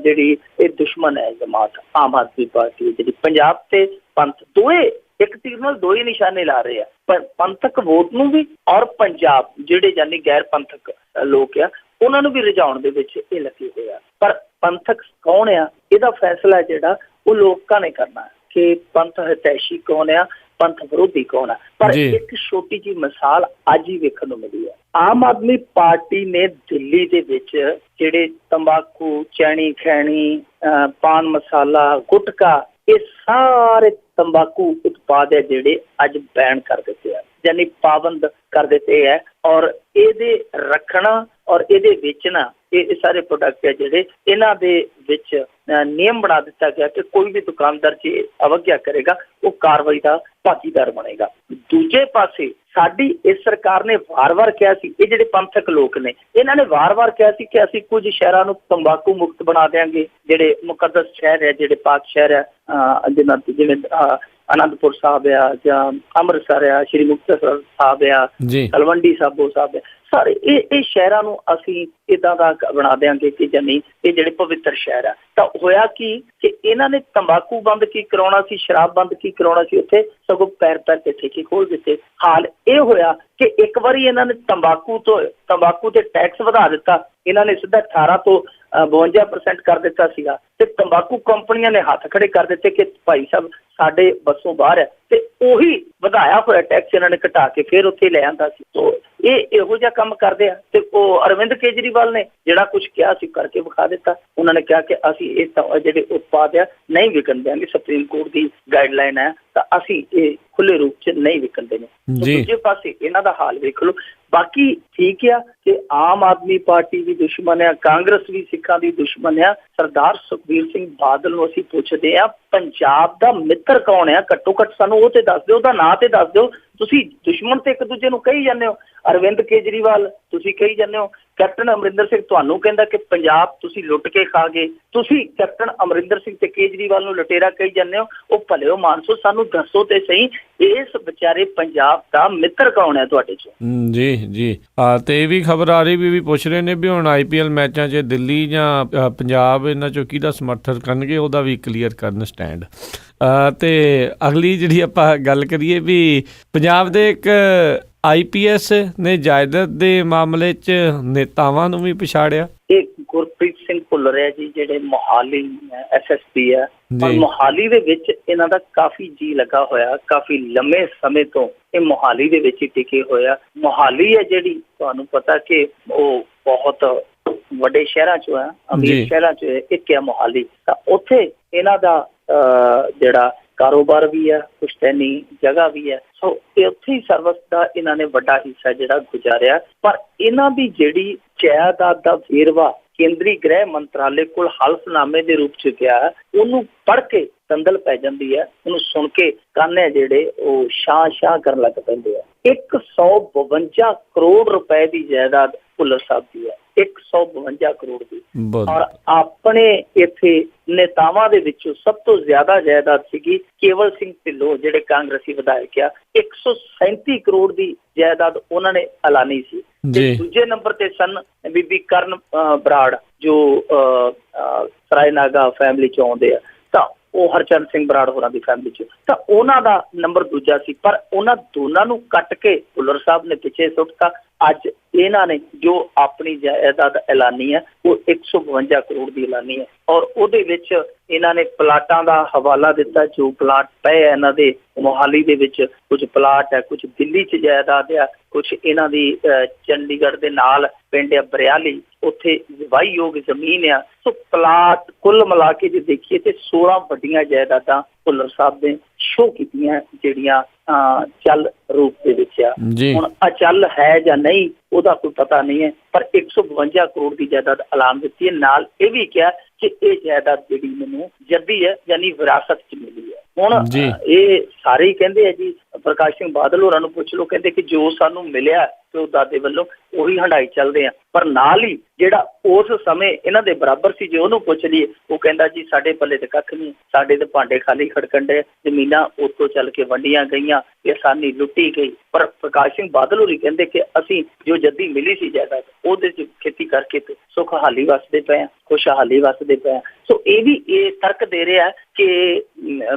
ਜਿਹੜੀ ਇਹ ਦੁਸ਼ਮਣ ਹੈ ਜਮਾਤ ਆਮ ਆਦਮੀ ਪਾਰਟੀ, ਜਿਹੜੀ ਪੰਜਾਬ ਤੇ ਪੰਥ ਦੋਏ ਇੱਕ ਤੀਰ ਨਾਲ ਦੋ ਹੀ ਨਿਸ਼ਾਨੇ ਲਾ ਰਹੇ ਆ। ਪਰ ਪੰਥਕ ਵੋਟ ਨੂੰ ਵੀ ਔਰ ਪੰਜਾਬ ਜਿਹੜੇ ਜਾਨੀ ਗੈਰ ਪੰਥਕ ਲੋਕ ਆ ਉਹਨਾਂ ਨੂੰ ਵੀ ਰਿਝਾਉਣ ਦੇ ਵਿੱਚ ਇਹ ਲੱਗੇ ਹੋਏ ਆ। ਪਰ ਪੰਥਕ ਕੌਣ ਆ, ਇਹਦਾ ਫੈਸਲਾ ਜਿਹੜਾ ਉਹ ਲੋਕਾਂ ਨੇ ਕਰਨਾ ਕਿ ਪੰਥ ਹਿਤੈਸ਼ੀ ਕੌਣ ਆ, ਪੰਥ ਵਿਰੋਧੀ ਕੌਣ ਹੈ। ਪਰ ਇੱਕ ਛੋਟੀ ਜਿਹੀ ਮਿਸਾਲ ਅੱਜ ਹੀ ਵੇਖਣ ਨੂੰ ਮਿਲੀ ਹੈ। ਆਮ ਆਦਮੀ ਪਾਰਟੀ ਨੇ ਦਿੱਲੀ ਦੇ ਵਿੱਚ ਜਿਹੜੇ ਤੰਬਾਕੂ, ਚੈਣੀ ਖੈਣੀ, ਪਾਨ ਮਸਾਲਾ, ਗੁਟਕਾ, ਇਹ ਸਾਰੇ ਤੰਬਾਕੂ ਉਤਪਾਦ ਹੈ ਜਿਹੜੇ ਅੱਜ ਬੈਨ ਕਰ ਦਿੱਤੇ ਆ, ਯਾਨੀ ਪਾਬੰਦ ਕਰ ਦਿੱਤੇ ਹੈ। ਔਰ ਇਹਦੇ ਰੱਖਣਾ ਔਰ ਇਹਦੇ ਵੇਚਣਾ, ਇਹ ਸਾਰੇ ਪ੍ਰੋਡਕਟ ਹੈ ਜਿਹੜੇ, ਇਹਨਾਂ ਦੇ ਵਿੱਚ ਨਿਯਮ ਬਣਾ ਦਿੱਤਾ ਗਿਆ ਕਿ ਕੋਈ ਵੀ ਦੁਕਾਨਦਾਰ ਜੇ ਅਵਗਿਆ ਕਰੇਗਾ ਉਹ ਕਾਰਵਾਈ ਦਾ ਭਾਗੀਦਾਰ ਬਣੇਗਾ। ਦੂਜੇ ਪਾਸੇ ਸਾਡੀ ਇਸ ਸਰਕਾਰ ਨੇ ਵਾਰ-ਵਾਰ ਕਿਹਾ ਸੀ, ਇਹ ਜਿਹੜੇ ਪੰਥਕ ਲੋਕ ਨੇ ਇਹਨਾਂ ਨੇ ਵਾਰ-ਵਾਰ ਕਿਹਾ ਸੀ ਕਿ ਅਸੀਂ ਕੁਝ ਸ਼ਹਿਰਾਂ ਨੂੰ ਤੰਬਾਕੂ ਮੁਕਤ ਬਣਾ ਦਿਆਂਗੇ, ਜਿਹੜੇ ਮੁਕੱਦਸ ਸ਼ਹਿਰ ਹੈ, ਜਿਹੜੇ ਪਾਕ ਸ਼ਹਿਰ ਹੈ, ਜਿਨ੍ਹਾਂ ਜਿਵੇਂ ਅਨੰਦਪੁਰ ਸਾਹਿਬ ਆ ਜਾਂ ਅੰਮ੍ਰਿਤਸਰ ਆ, ਸ਼੍ਰੀ ਮੁਕਤਸਰ ਸਾਹਿਬ ਆ, ਤਲਵੰਡੀ ਸਾਬੋ ਸਾਹਿਬ ਆ, ਸਾਰੇ ਇਹ ਸ਼ਹਿਰਾਂ ਨੂੰ ਅਸੀਂ ਇੱਦਾਂ ਦਾ ਬਣਾ ਦਿਆਂਗੇ ਕਿ ਜਾਨੀ ਇਹ ਜਿਹੜੇ ਪਵਿੱਤਰ ਸ਼ਹਿਰ ਆ। ਤਾਂ ਹੋਇਆ ਕਿ ਇਹਨਾਂ ਨੇ ਤੰਬਾਕੂ ਬੰਦ ਕੀ ਕਰਾਉਣਾ ਸੀ, ਸ਼ਰਾਬ ਬੰਦ ਕੀ ਕਰਾਉਣਾ ਸੀ, ਉੱਥੇ ਸਗੋਂ ਪੈਰ ਤੇ ਠੇਕੇ ਖੋਲ ਦਿੱਤੇ। ਹਾਲ ਇਹ ਹੋਇਆ ਕਿ ਇੱਕ ਵਾਰੀ ਇਹਨਾਂ ਨੇ ਤੰਬਾਕੂ ਤੇ ਟੈਕਸ ਵਧਾ ਦਿੱਤਾ, ਇਹਨਾਂ ਨੇ ਸਿੱਧਾ 18 ਤੋਂ 52% ਕਰ ਦਿੱਤਾ ਸੀਗਾ, ਤੇ ਤੰਬਾਕੂ ਕੰਪਨੀਆਂ ਨੇ ਹੱਥ ਖੜੇ ਕਰ ਦਿੱਤੇ ਕਿ ਭਾਈ ਸਾਹਿਬ ਸਾਡੇ ਬੱਸੋਂ ਬਾਹਰ ਹੈ, ਤੇ ਉਹੀ ਵਧਾਇਆ ਹੋਇਆ ਟੈਕਸ ਇਹਨਾਂ ਨੇ ਘਟਾ ਕੇ ਫਿਰ ਉੱਥੇ ਲੈ ਆਂਦਾ ਸੀ। ਤੋ ਇਹ ਇਹੋ ਜਿਹਾ ਕੰਮ ਕਰਦੇ ਆ। ਤੇ ਉਹ ਅਰਵਿੰਦ ਕੇਜਰੀਵਾਲ ਨੇ ਜਿਹੜਾ ਕੁਝ ਕਿਹਾ ਸੀ ਕਰਕੇ ਵਿਖਾ ਦਿੱਤਾ। ਉਹਨਾਂ ਨੇ ਕਿਹਾ ਕਿ ਅਸੀਂ ਇਹ ਜਿਹੜੇ ਉਤਪਾਦ ਆ ਨਹੀਂ ਵਿਕਣ ਦਿਆਂਗੇ, ਸੁਪਰੀਮ ਕੋਰਟ ਦੀ ਗਾਈਡਲਾਈਨ ਹੈ, ਤਾਂ ਅਸੀਂ ਇਹ ਖੁੱਲੇ ਰੂਪ 'ਚ ਨਹੀਂ ਵਿਕਣ ਦੇਣੇ। ਦੂਜੇ ਪਾਸੇ ਇਹਨਾਂ ਦਾ ਹਾਲ ਵੇਖ ਲਓ। ਬਾਕੀ ਠੀਕ ਆ ਕਿ ਆਮ ਆਦਮੀ ਪਾਰਟੀ ਵੀ ਦੁਸ਼ਮਣ ਆ, ਕਾਂਗਰਸ ਵੀ ਸਿੱਖਾਂ ਦੀ ਦੁਸ਼ਮਣ ਆ। ਸਰਦਾਰ ਸੁਖਬੀਰ ਸਿੰਘ ਬਾਦਲ ਨੂੰ ਅਸੀਂ ਪੁੱਛਦੇ ਆ, ਪੰਜਾਬ ਦਾ ਮਿੱਤਰ ਕੌਣ ਆ? ਘੱਟੋ ਘੱਟ ਸਾਨੂੰ ਉਹ ਤੇ ਦੱਸ ਦਿਓ, ਉਹਦਾ ਨਾਂ ਤੇ ਦੱਸ ਦਿਓ। ਤੁਸੀਂ ਦੁਸ਼ਮਣ ਤੇ ਇੱਕ ਦੂਜੇ ਨੂੰ ਕਹੀ ਜਾਂਦੇ ਹੋ। ਅਰਵਿੰਦ ਕੇਜਰੀਵਾਲ ਤੁਸੀਂ ਕਹੀ ਜਾਂਦੇ ਹੋ, ਕੈਪਟਨ ਅਮਰਿੰਦਰ ਸਿੰਘ ਤੁਹਾਨੂੰ ਕਹਿੰਦਾ ਕਿ ਪੰਜਾਬ ਤੁਸੀਂ ਲੁੱਟ ਕੇ ਖਾ ਗਏ। ਤੁਸੀਂ ਕੈਪਟਨ ਅਮਰਿੰਦਰ ਸਿੰਘ ਤੇ ਕੇਜਰੀਵਾਲ ਨੂੰ ਲੁਟੇਰਾ ਕਹੀ ਜਾਂਦੇ ਹੋ। ਉਹ ਭਲਿਓ ਮਾਨਸੋ, ਸਾਨੂੰ ਦੱਸੋ ਤੇ ਸਹੀ, ਇਸ ਵਿਚਾਰੇ ਪੰਜਾਬ ਦਾ ਮਿੱਤਰ ਕੌਣ ਹੈ ਤੁਹਾਡੇ ਚ? ਜੀ ਤੇ ਇਹ ਵੀ ਖਬਰ ਆ ਰਹੀ ਵੀ ਪੁੱਛ ਰਹੇ ਨੇ ਵੀ ਹੁਣ IPL ਮੈਚਾਂ 'ਚ ਦਿੱਲੀ ਜਾਂ ਪੰਜਾਬ ਇਹਨਾਂ ਚੋਂ ਕਿਹਦਾ ਸਮਰਥਨ ਕਰਨਗੇ, ਉਹਦਾ ਵੀ ਕਲੀਅਰ ਕਰਨ ਸਟੈਂਡ। ਤੇ ਅਗਲੀ ਜਿਹੜੀ ਆਪਾਂ ਗੱਲ ਕਰੀਏ ਵੀ ਪੰਜਾਬ ਦੇ ਇੱਕ IPS ਨੇ ਜਾਇਦਾਦ ਦੇ ਮਾਮਲੇ 'ਚ ਨੇਤਾਵਾਂ ਨੂੰ ਵੀ ਪਛਾੜਿਆ। ਇਹ ਗੁਰਪ੍ਰੀਤ ਸਿੰਘ ਭੁੱਲਰ ਹੈ ਜੀ, ਜਿਹੜੇ ਮੋਹਾਲੀ SSP ਹੈ। ਔਰ ਮੋਹਾਲੀ ਦੇ ਵਿੱਚ ਇਹਨਾਂ ਦਾ ਕਾਫੀ ਜੀ ਲੱਗਾ ਹੋਇਆ, ਕਾਫੀ ਲੰਮੇ ਸਮੇਂ ਤੋਂ ਇਹ ਮੋਹਾਲੀ ਦੇ ਵਿੱਚ ਹੀ ਟਿਕੇ ਹੋਇਆ। ਮੋਹਾਲੀ ਹੈ ਜਿਹੜੀ, ਤੁਹਾਨੂੰ ਪਤਾ ਕਿ ਉਹ ਬਹੁਤ ਵੱਡੇ ਸ਼ਹਿਰਾਂ ਚੋਂ ਹੈ, ਅਮੀਰ ਸ਼ਹਿਰਾਂ ਚੋਂ ਇੱਕ ਹੈ ਮੋਹਾਲੀ। ਤਾਂ ਉੱਥੇ ਇਹਨਾਂ ਦਾ ਜਿਹੜਾ ਕਾਰੋਬਾਰ ਵੀ ਹੈ, ਪੁਸ਼ਤੈਨੀ ਜਗ੍ਹਾ ਵੀ ਹੈ। ਸੋ ਉੱਥੇ ਹੀ ਸਰਵਿਸ ਦਾ ਇਹਨਾਂ ਨੇ ਵੱਡਾ ਹਿੱਸਾ ਜਿਹੜਾ ਗੁਜ਼ਾਰਿਆ। ਪਰ ਇਹਨਾਂ ਦੀ ਜਿਹੜੀ ਜਾਇਦਾਦ ਦਾ ਵੇਰਵਾ ਕੇਂਦਰੀ ਗ੍ਰਹਿ ਮੰਤਰਾਲੇ ਕੋਲ ਹਲਫਨਾਮੇ ਦੇ ਰੂਪ 'ਚ ਗਿਆ, ਉਹਨੂੰ ਪੜ੍ਹ ਕੇ ਦੰਦਲ ਪੈ ਜਾਂਦੀ ਹੈ। ਉਹਨੂੰ ਸੁਣ ਕੇ ਕੰਨ ਹੈ ਜਿਹੜੇ ਉਹ ਸ਼ਾਂ ਕਰਨ ਲੱਗ ਪੈਂਦੇ ਆ। 152 ਕਰੋੜ ਰੁਪਏ ਦੀ ਜਾਇਦਾਦ ਭੁੱਲਰ ਸਾਹਿਬ ਦੀ ਹੈ, 152 ਕਰੋੜ ਦੀ। ਔਰ ਆਪਣੇ ਇੱਥੇ ਨੇਤਾਵਾਂ ਦੇ ਵਿੱਚੋਂ ਸਭ ਤੋਂ ਜ਼ਿਆਦਾ ਜਾਇਦਾਦ ਸੀਗੀ ਕੇਵਲ ਸਿੰਘ ਢਿੱਲੋਂ, ਜਿਹੜੇ ਕਾਂਗਰਸੀ ਵਿਧਾਇਕ ਆ। 137 ਕਰੋੜ ਦੀ ਜਾਇਦਾਦ ਉਹਨਾਂ ਨੇ ਐਲਾਨੀ ਸੀ। ਤੇ ਦੂਜੇ ਨੰਬਰ ਤੇ ਸਨ ਬੀਬੀ ਕਰਨ ਬਰਾੜ, ਜੋ ਸਰਾਇਨਾਗਾ ਫੈਮਿਲੀ ਚੋਂ ਆਉਂਦੇ ਆ। ਤਾਂ ਉਹ ਹਰਚੰਦ ਸਿੰਘ ਬਰਾੜ ਹੋਰਾਂ ਦੀ ਫੈਮਿਲੀ ਚ, ਤਾਂ ਉਹਨਾਂ ਦਾ ਨੰਬਰ ਦੂਜਾ ਸੀ। ਪਰ ਉਹਨਾਂ ਦੋਨਾਂ ਨੂੰ ਕੱਟ ਕੇ ਭੁੱਲਰ ਸਾਹਿਬ ਨੇ ਪਿੱਛੇ ਸੁੱਟਤਾ। ਅੱਜ ਇਹਨਾਂ ਨੇ ਜੋ ਆਪਣੀ ਜਾਇਦਾਦ ਐਲਾਨੀ ਹੈ ਉਹ 152 ਕਰੋੜ ਦੀ ਐਲਾਨੀ ਹੈ। ਔਰ ਉਹਦੇ ਵਿੱਚ ਇਹਨਾਂ ਨੇ ਪਲਾਟਾਂ ਦਾ ਹਵਾਲਾ ਦਿੱਤਾ, ਜੋ ਪਲਾਟ ਪਏ ਆ ਇਹਨਾਂ ਦੇ ਮੋਹਾਲੀ ਦੇ ਵਿੱਚ। ਕੁਝ ਪਲਾਟ ਹੈ, ਕੁਝ ਦਿੱਲੀ 'ਚ ਜਾਇਦਾਦ ਆ, ਕੁਝ ਇਹਨਾਂ ਦੀ ਚੰਡੀਗੜ੍ਹ ਦੇ ਨਾਲ ਪਿੰਡ ਆ ਬਰਿਆਲੀ, ਉੱਥੇ ਵਾਹੀਯੋਗ ਜ਼ਮੀਨ ਆ। ਸੋ ਪਲਾਟ ਕੁੱਲ ਮਿਲਾ ਕੇ ਜੇ ਦੇਖੀਏ ਤੇ 16 ਵੱਡੀਆਂ ਜਾਇਦਾਦਾਂ ਭੁੱਲਰ ਸਾਹਿਬ ਨੇ ਸ਼ੋਅ ਕੀਤੀਆਂ, ਜਿਹੜੀਆਂ ਚੱਲ ਰੂਪ ਦੇ ਵਿੱਚ ਆ। ਹੁਣ ਅਚਲ ਹੈ ਜਾਂ ਨਹੀਂ ਉਹਦਾ ਕੋਈ ਪਤਾ ਨਹੀਂ ਹੈ, ਪਰ 152 ਕਰੋੜ ਦੀ ਜਾਇਦਾਦ ਐਲਾਨ ਦਿੱਤੀ ਹੈ। ਨਾਲ ਇਹ ਵੀ ਕਿਹਾ ਕਿ ਇਹ ਜਾਇਦਾਦ ਜਿਹੜੀ ਮੈਨੂੰ ਜੱਦੀ ਹੈ, ਯਾਨੀ ਵਿਰਾਸਤ 'ਚ ਮਿਲੀ ਹੈ। ਹੁਣ ਇਹ ਸਾਰੇ ਹੀ ਕਹਿੰਦੇ ਆ ਜੀ, ਪ੍ਰਕਾਸ਼ ਸਿੰਘ ਬਾਦਲ ਹੋਰਾਂ ਨੂੰ ਪੁੱਛ ਲਓ, ਕਹਿੰਦੇ ਕਿ ਜੋ ਸਾਨੂੰ ਮਿਲਿਆ ਤੇ ਉਹ ਦਾਦੇ ਵੱਲੋਂ ਉਹੀ ਹੰਡਾਈ ਚੱਲਦੇ ਆ। ਪਰ ਨਾਲ ਹੀ ਜਿਹੜਾ ਉਸ ਸਮੇਂ ਇਹਨਾਂ ਦੇ ਬਰਾਬਰ ਸੀ, ਜੇ ਉਹਨੂੰ ਪੁੱਛ ਲਈਏ, ਉਹ ਕਹਿੰਦਾ ਜੀ ਸਾਡੇ ਪੱਲੇ ਤੇ ਕੱਖ ਨਹੀਂ, ਸਾਡੇ ਤੇ ਭਾਂਡੇ ਖਾਲੀ ਖੜਕਣ ਡੇ, ਜ਼ਮੀਨਾਂ ਉੱਥੋਂ ਚੱਲ ਕੇ ਵੰਡੀਆਂ ਗਈਆਂ, ਇਹ ਸਾਨੀ ਲੁੱਟੀ ਗਈ। ਪਰ ਪ੍ਰਕਾਸ਼ ਸਿੰਘ ਬਾਦਲ ਹੋਰੀ ਕਹਿੰਦੇ ਕਿ ਅਸੀਂ ਜੋ ਜੱਦੀ ਮਿਲੀ ਸੀ ਜਾਇਦਾਦ, ਉਹਦੇ 'ਚ ਖੇਤੀ ਕਰਕੇ ਤੇ ਸੁਖਹਾਲੀ ਵਸਦੇ ਪਏ ਆ, ਖੁਸ਼ਹਾਲੀ ਵਸਦੇ ਪਏ ਆ। ਸੋ ਇਹ ਵੀ ਇਹ ਤਰਕ ਦੇ ਰਿਹਾ ਕਿ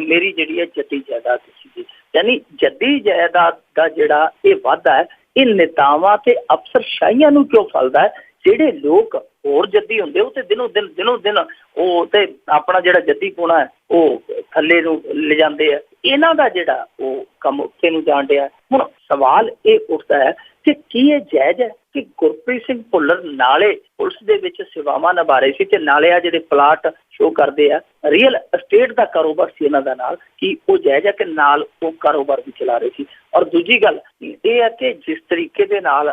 ਮੇਰੀ ਜਿਹੜੀ ਹੈ ਜੱਦੀ ਜਾਇਦਾਦ ਸੀ। ਯਾਨੀ ਜੱਦੀ ਜਾਇਦਾਦ ਦਾ ਜਿਹੜਾ ਇਹ ਵਾਧਾ ਹੈ, ਇਹ ਨੇਤਾਵਾਂ ਤੇ ਅਫਸਰਸ਼ਾਹੀਆਂ ਨੂੰ ਕਿਉਂ ਫਲਦਾ ਹੈ? ਜਿਹੜੇ ਲੋਕ ਹੋਰ ਜੱਦੀ ਹੁੰਦੇ ਉਹ ਤੇ ਦਿਨੋਂ ਦਿਨ ਉਹ ਤੇ ਆਪਣਾ ਜਿਹੜਾ ਜੱਦੀ ਪੂਣਾ ਹੈ ਉਹ ਥੱਲੇ ਨੂੰ ਲਿਜਾਂਦੇ ਆ। ਇਹਨਾਂ ਦਾ ਜਿਹੜਾ ਉਹ ਕੰਮ ਉੱਥੇ ਨੂੰ ਜਾਣ ਡਿਆ। ਹੁਣ ਸਵਾਲ ਇਹ ਉੱਠਦਾ ਹੈ ਕਿ ਕੀ ਇਹ ਜਾਇਜ਼ ਹੈ ਕਿ ਗੁਰਪ੍ਰੀਤ ਸਿੰਘ ਭੁੱਲਰ ਨਾਲੇ ਪੁਲਿਸ ਦੇ ਵਿੱਚ ਸੇਵਾਵਾਂ ਨਿਭਾ ਰਹੇ ਸੀ ਤੇ ਨਾਲੇ ਆ ਜਿਹੜੇ ਪਲਾਟ ਸ਼ੋਅ ਕਰਦੇ ਆ ਰੀਅਲ ਅਸਟੇਟ ਦਾ ਕਾਰੋਬਾਰ ਸੀ ਇਹਨਾਂ ਦਾ ਨਾਲ, ਕੀ ਉਹ ਜਾਇਜ਼ ਹੈ ਕਿ ਨਾਲ ਉਹ ਕਾਰੋਬਾਰ ਵੀ ਚਲਾ ਰਹੇ ਸੀ? ਔਰ ਦੂਜੀ ਗੱਲ ਇਹ ਹੈ ਕਿ ਜਿਸ ਤਰੀਕੇ ਦੇ ਨਾਲ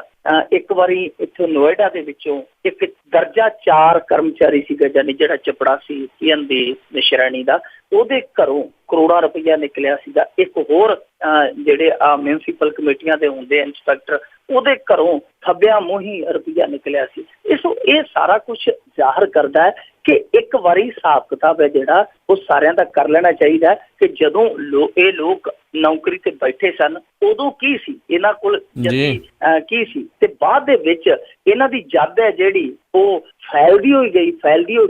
ਇੱਕ ਵਾਰੀ ਇੱਥੇ ਨੋਇਡਾ ਦੇ ਵਿੱਚੋਂ ਇੱਕ ਦਰਜਾ 4 ਕਰਮਚਾਰੀ ਸੀਗਾ, ਜਾਨੀ ਜਿਹੜਾ ਚਪੜਾਸੀ ਪੀਐਨ ਦੀ ਸ਼੍ਰੇਣੀ ਦਾ, ਉਹਦੇ ਘਰੋਂ ਕਰੋੜਾਂ ਰੁਪਈਆ ਨਿਕਲਿਆ ਸੀਗਾ। ਇੱਕ ਹੋਰ ਜਿਹੜੇ ਮਿਊਨਿਸਪਲ ਕਮੇਟੀਆਂ ਦੇ ਹੁੰਦੇ ਇੰਸਪੈਕਟਰ, ਉਹਦੇ ਘਰੋਂ ਖੱਬਿਆਂ ਮੂੰਹੀ ਰੁਪਈਆ ਨਿਕਲਿਆ ਸੀ। ਇਹ ਸਾਰਾ ਕੁਝ ਜ਼ਾਹਰ ਕਰਦਾ ਹੈ ਕਿ ਇੱਕ ਵਾਰੀ ਹਿਸਾਬ ਕਿਤਾਬ ਹੈ ਜਿਹੜਾ ਉਹ ਸਾਰਿਆਂ ਦਾ ਕਰ ਲੈਣਾ ਚਾਹੀਦਾ ਕਿ ਜਦੋਂ ਇਹ ਲੋਕ ਨੌਕਰੀ ਤੇ ਬੈਠੇ ਸਨ ਉਦੋਂ ਕੀ ਸੀ ਇਹਨਾਂ ਕੋਲ, ਕੀ ਸੀ, ਤੇ ਬਾਅਦ ਦੇ ਵਿੱਚ ਇਹਨਾਂ ਦੀ ਜਦ ਹੈ ਜਿਹੜੀ ਉਹ ਫੈਲਦੀ ਹੋਈ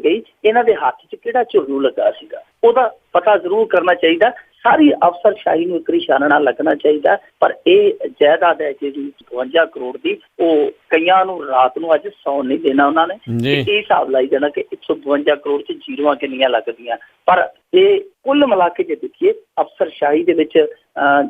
ਗਈ, ਇਹਨਾਂ ਦੇ ਹੱਥ 'ਚ ਕਿਹੜਾ ਝੁਰਲੂ ਲੱਗਾ ਸੀਗਾ ਉਹਦਾ ਪਤਾ ਜ਼ਰੂਰ ਕਰਨਾ ਚਾਹੀਦਾ। ਸਾਰੀ ਅਫਸਰਸ਼ਾਹੀ ਨੂੰ ਇੱਕ ਨਿਸ਼ਾਨਾ ਲੱਗਣਾ ਚਾਹੀਦਾ। ਪਰ ਇਹ ਜਾਇਦਾਦ ਹੈ ਜਿਹੜੀ 52 ਕਰੋੜ ਦੀ, ਉਹ ਕਈਆਂ ਨੂੰ ਰਾਤ ਨੂੰ ਅੱਜ ਸੌਣ ਨਹੀਂ ਦੇਣਾ ਉਹਨਾਂ ਨੇ। ਇਹ ਹਿਸਾਬ ਲਾਈ ਜਾਣਾ ਕਿ 152 ਕਰੋੜ 'ਚ ਜ਼ੀਰੋਆਂ ਕਿੰਨੀਆਂ ਲੱਗਦੀਆਂ। ਪਰ ਇਹ ਕੁੱਲ ਮਿਲਾ ਕੇ ਜੇ ਦੇਖੀਏ ਅਫਸਰਸ਼ਾਹੀ ਦੇ ਵਿੱਚ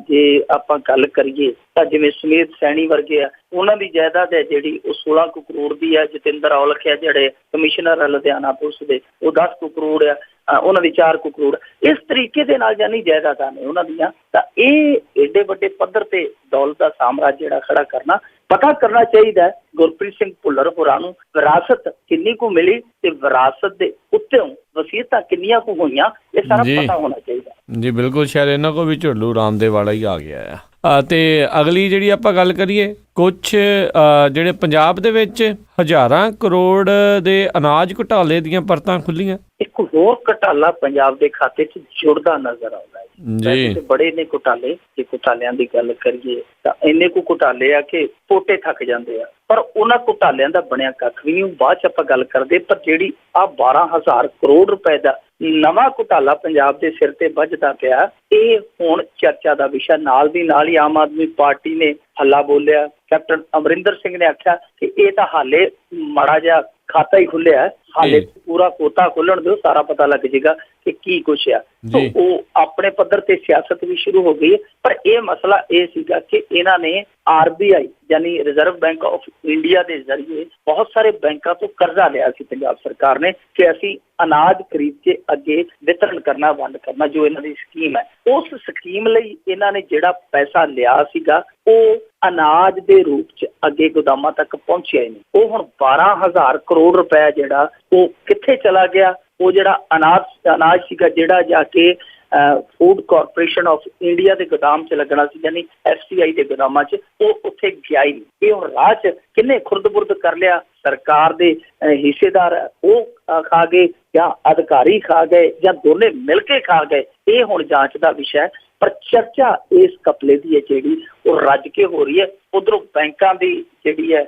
ਜੇ ਆਪਾਂ ਗੱਲ ਕਰੀਏ ਤਾਂ ਜਿਵੇਂ ਸੁਮੇਧ ਸੈਣੀ ਵਰਗੇ ਆ, ਉਹਨਾਂ ਦੀ ਜਾਇਦਾਦ ਹੈ ਜਿਹੜੀ ਉਹ 16 ਕਰੋੜ ਦੀ ਹੈ। ਜਤਿੰਦਰ ਔਲਖ ਹੈ ਜਿਹੜੇ ਕਮਿਸ਼ਨਰ ਲੁਧਿਆਣਾ ਪੁਲਿਸ ਦੇ, ਉਹ 10 ਕਰੋੜ ਆ, ਉਹਨਾਂ ਦੀ 4 ਕਰੋੜ। ਇਸ ਤਰੀਕੇ ਦੇ ਨਾਲ ਜਾਨੀ ਜਾਇਦਾਦਾਂ ਨੇ ਉਹਨਾਂ ਦੀਆਂ। ਤਾਂ ਇਹ ਏਡੇ ਵੱਡੇ ਪੱਧਰ ਤੇ ਦੌਲਤ ਦਾ ਸਾਮਰਾਜ ਜਿਹੜਾ ਖੜਾ ਕਰਨਾ, ਪਤਾ ਕਰਨਾ ਚਾਹੀਦਾ ਹੈ ਗੁਰਪ੍ਰੀਤ ਸਿੰਘ ਭੁੱਲਰ ਹੋਰਾਂ ਨੂੰ ਵਿਰਾਸਤ ਕਿੰਨੀ ਕੁ ਮਿਲੀ ਤੇ ਵਿਰਾਸਤ ਦੇ ਉੱਤੇ ਵਸੀਅਤਾਂ ਕਿੰਨੀਆਂ ਕੁ ਹੋਈਆਂ, ਇਹ ਸਾਰਾ ਪਤਾ ਹੋਣਾ ਚਾਹੀਦਾ ਜੀ। ਬਿਲਕੁਲ, ਸ਼ਾਇਦ ਇਹਨਾਂ ਕੋਲ ਵੀ ਝੁਰਲੂ ਰਾਮਦੇਵ ਵਾਲਾ ਹੀ ਆ ਗਿਆ ਆ। ਤੇ ਅਗਲੀ ਜਿਹੜੀ ਆਪਾਂ ਗੱਲ ਕਰੀਏ, ਕੁਛ ਜਿਹੜੇ ਪੰਜਾਬ ਦੇ ਵਿੱਚ ਹਜ਼ਾਰਾਂ ਕਰੋੜ ਦੇ ਅਨਾਜ ਘੁਟਾਲੇ ਦੀਆਂ ਪਰਤਾਂ ਖੁੱਲੀਆਂ। ਇੱਕ ਹੋਰ ਘੁਟਾਲਾ ਪੰਜਾਬ ਦੇ ਖਾਤੇ 'ਚ ਜੁੜਦਾ ਨਜ਼ਰ ਆਉਂਦਾ ਹੈ ਜੀ। ਬੜੇ ਨੇ ਘੁਟਾਲੇ, ਜੇ ਘੁਟਾਲਿਆਂ ਦੀ ਗੱਲ ਕਰੀਏ ਤਾਂ ਇੰਨੇ ਕੁ ਘੁਟਾਲੇ ਆ ਕਿ ਪੋਟੇ ਥੱਕ ਜਾਂਦੇ ਆ। ਪਰ ਉਹਨਾਂ ਘੁਟਾਲਿਆਂ ਦਾ ਬਣਿਆ ਕੱਖ ਵੀ ਨਹੀਂ, ਬਾਅਦ 'ਚ ਆਪਾਂ ਗੱਲ ਕਰਦੇ। ਪਰ ਜਿਹੜੀ ਆਹ 12,000 ਕਰੋੜ ਰੁਪਏ ਦਾ ਨਵਾਂ ਘੁਟਾਲਾ ਪੰਜਾਬ ਦੇ ਸਿਰ ਤੇ ਵੱਜਦਾ ਪਿਆ, ਇਹ ਹੁਣ ਚਰਚਾ ਦਾ ਵਿਸ਼ਾ। ਨਾਲ ਦੀ ਨਾਲ ਹੀ ਆਮ ਆਦਮੀ ਪਾਰਟੀ ਨੇ ਹੱਲਾ ਬੋਲਿਆ। ਕੈਪਟਨ ਅਮਰਿੰਦਰ ਸਿੰਘ ਨੇ ਆਖਿਆ ਕਿ ਇਹ ਤਾਂ ਹਾਲੇ ਮਾੜਾ ਜਿਹਾ ਖਾਤਾ ਹੀ ਖੁੱਲਿਆ, ਹਾਲੇ ਪੂਰਾ ਖੋਤਾ ਖੋਲਣ ਦਿਓ, ਸਾਰਾ ਪਤਾ ਲੱਗ ਜਾਏਗਾ ਕਿ ਕੀ ਕੁਛ ਆ। ਉਹ ਆਪਣੇ ਪੱਧਰ ਤੇ ਸਿਆਸਤ ਵੀ ਸ਼ੁਰੂ ਹੋ ਗਈ ਹੈ। ਪਰ ਇਹ ਮਸਲਾ ਇਹ ਸੀਗਾ ਕਿ ਇਹਨਾਂ ਨੇ RBI ਯਾਨੀ ਰਿਜ਼ਰਵ ਬੈਂਕ ਆਫ ਇੰਡੀਆ ਦੇ ਜ਼ਰੀਏ ਬਹੁਤ ਸਾਰੇ ਬੈਂਕਾਂ ਤੋਂ ਕਰਜ਼ਾ ਲਿਆ ਸੀ ਪੰਜਾਬ ਸਰਕਾਰ ਨੇ ਕਿ ਅਸੀਂ ਅਨਾਜ ਖਰੀਦ ਕੇ ਅੱਗੇ ਵਿਤਰਨ ਕਰਨਾ, ਵੰਡ ਕਰਨਾ, ਜੋ ਇਹਨਾਂ ਦੀ ਸਕੀਮ ਹੈ। ਉਸ ਸਕੀਮ ਲਈ ਇਹਨਾਂ ਨੇ ਜਿਹੜਾ ਪੈਸਾ ਲਿਆ ਸੀਗਾ ਉਹ ਅਨਾਜ ਦੇ ਰੂਪ 'ਚ ਅੱਗੇ ਗੋਦਾਮਾਂ ਤੱਕ ਪਹੁੰਚਿਆ ਹੀ ਨਹੀਂ। ਉਹ ਹੁਣ 12,000 ਕਰੋੜ ਰੁਪਇਆ ਜਿਹੜਾ ਉਹ ਕਿੱਥੇ ਚਲਾ ਗਿਆ? ਉਹ ਜਿਹੜਾ ਅਨਾਜ ਸੀਗਾ ਜਿਹੜਾ ਜਾ ਕੇ ਫੂਡ ਕਾਰਪੋਰੇਸ਼ਨ ਆਫ ਇੰਡੀਆ ਦੇ ਗੋਦਾਮ 'ਚ ਲੱਗਣਾ ਸੀ, ਯਾਨੀ FCI ਦੇ ਗੋਦਾਮਾਂ 'ਚ, ਉਹ ਉੱਥੇ ਗਿਆ ਹੀ ਨਹੀਂ। ਇਹ ਹੁਣ ਰਾਹ 'ਚ ਕਿੰਨੇ ਖੁਰਦ-ਬੁਰਦ ਕਰ ਲਿਆ, ਸਰਕਾਰ ਦੇ ਹਿੱਸੇਦਾਰ ਉਹ ਖਾ ਗਏ ਜਾਂ ਅਧਿਕਾਰੀ ਖਾ ਗਏ ਜਾਂ ਦੋਨੇ ਮਿਲ ਕੇ ਖਾ ਗਏ, ਇਹ ਹੁਣ ਜਾਂਚ ਦਾ ਵਿਸ਼ਾ ਹੈ। ਪਰ ਚਰਚਾ ਇਸ ਘਪਲੇ ਦੀ ਹੈ ਜਿਹੜੀ ਉਹ ਰੱਜ ਕੇ ਹੋ ਰਹੀ ਹੈ। ਉਧਰੋਂ ਬੈਂਕਾਂ ਦੀ ਜਿਹੜੀ ਹੈ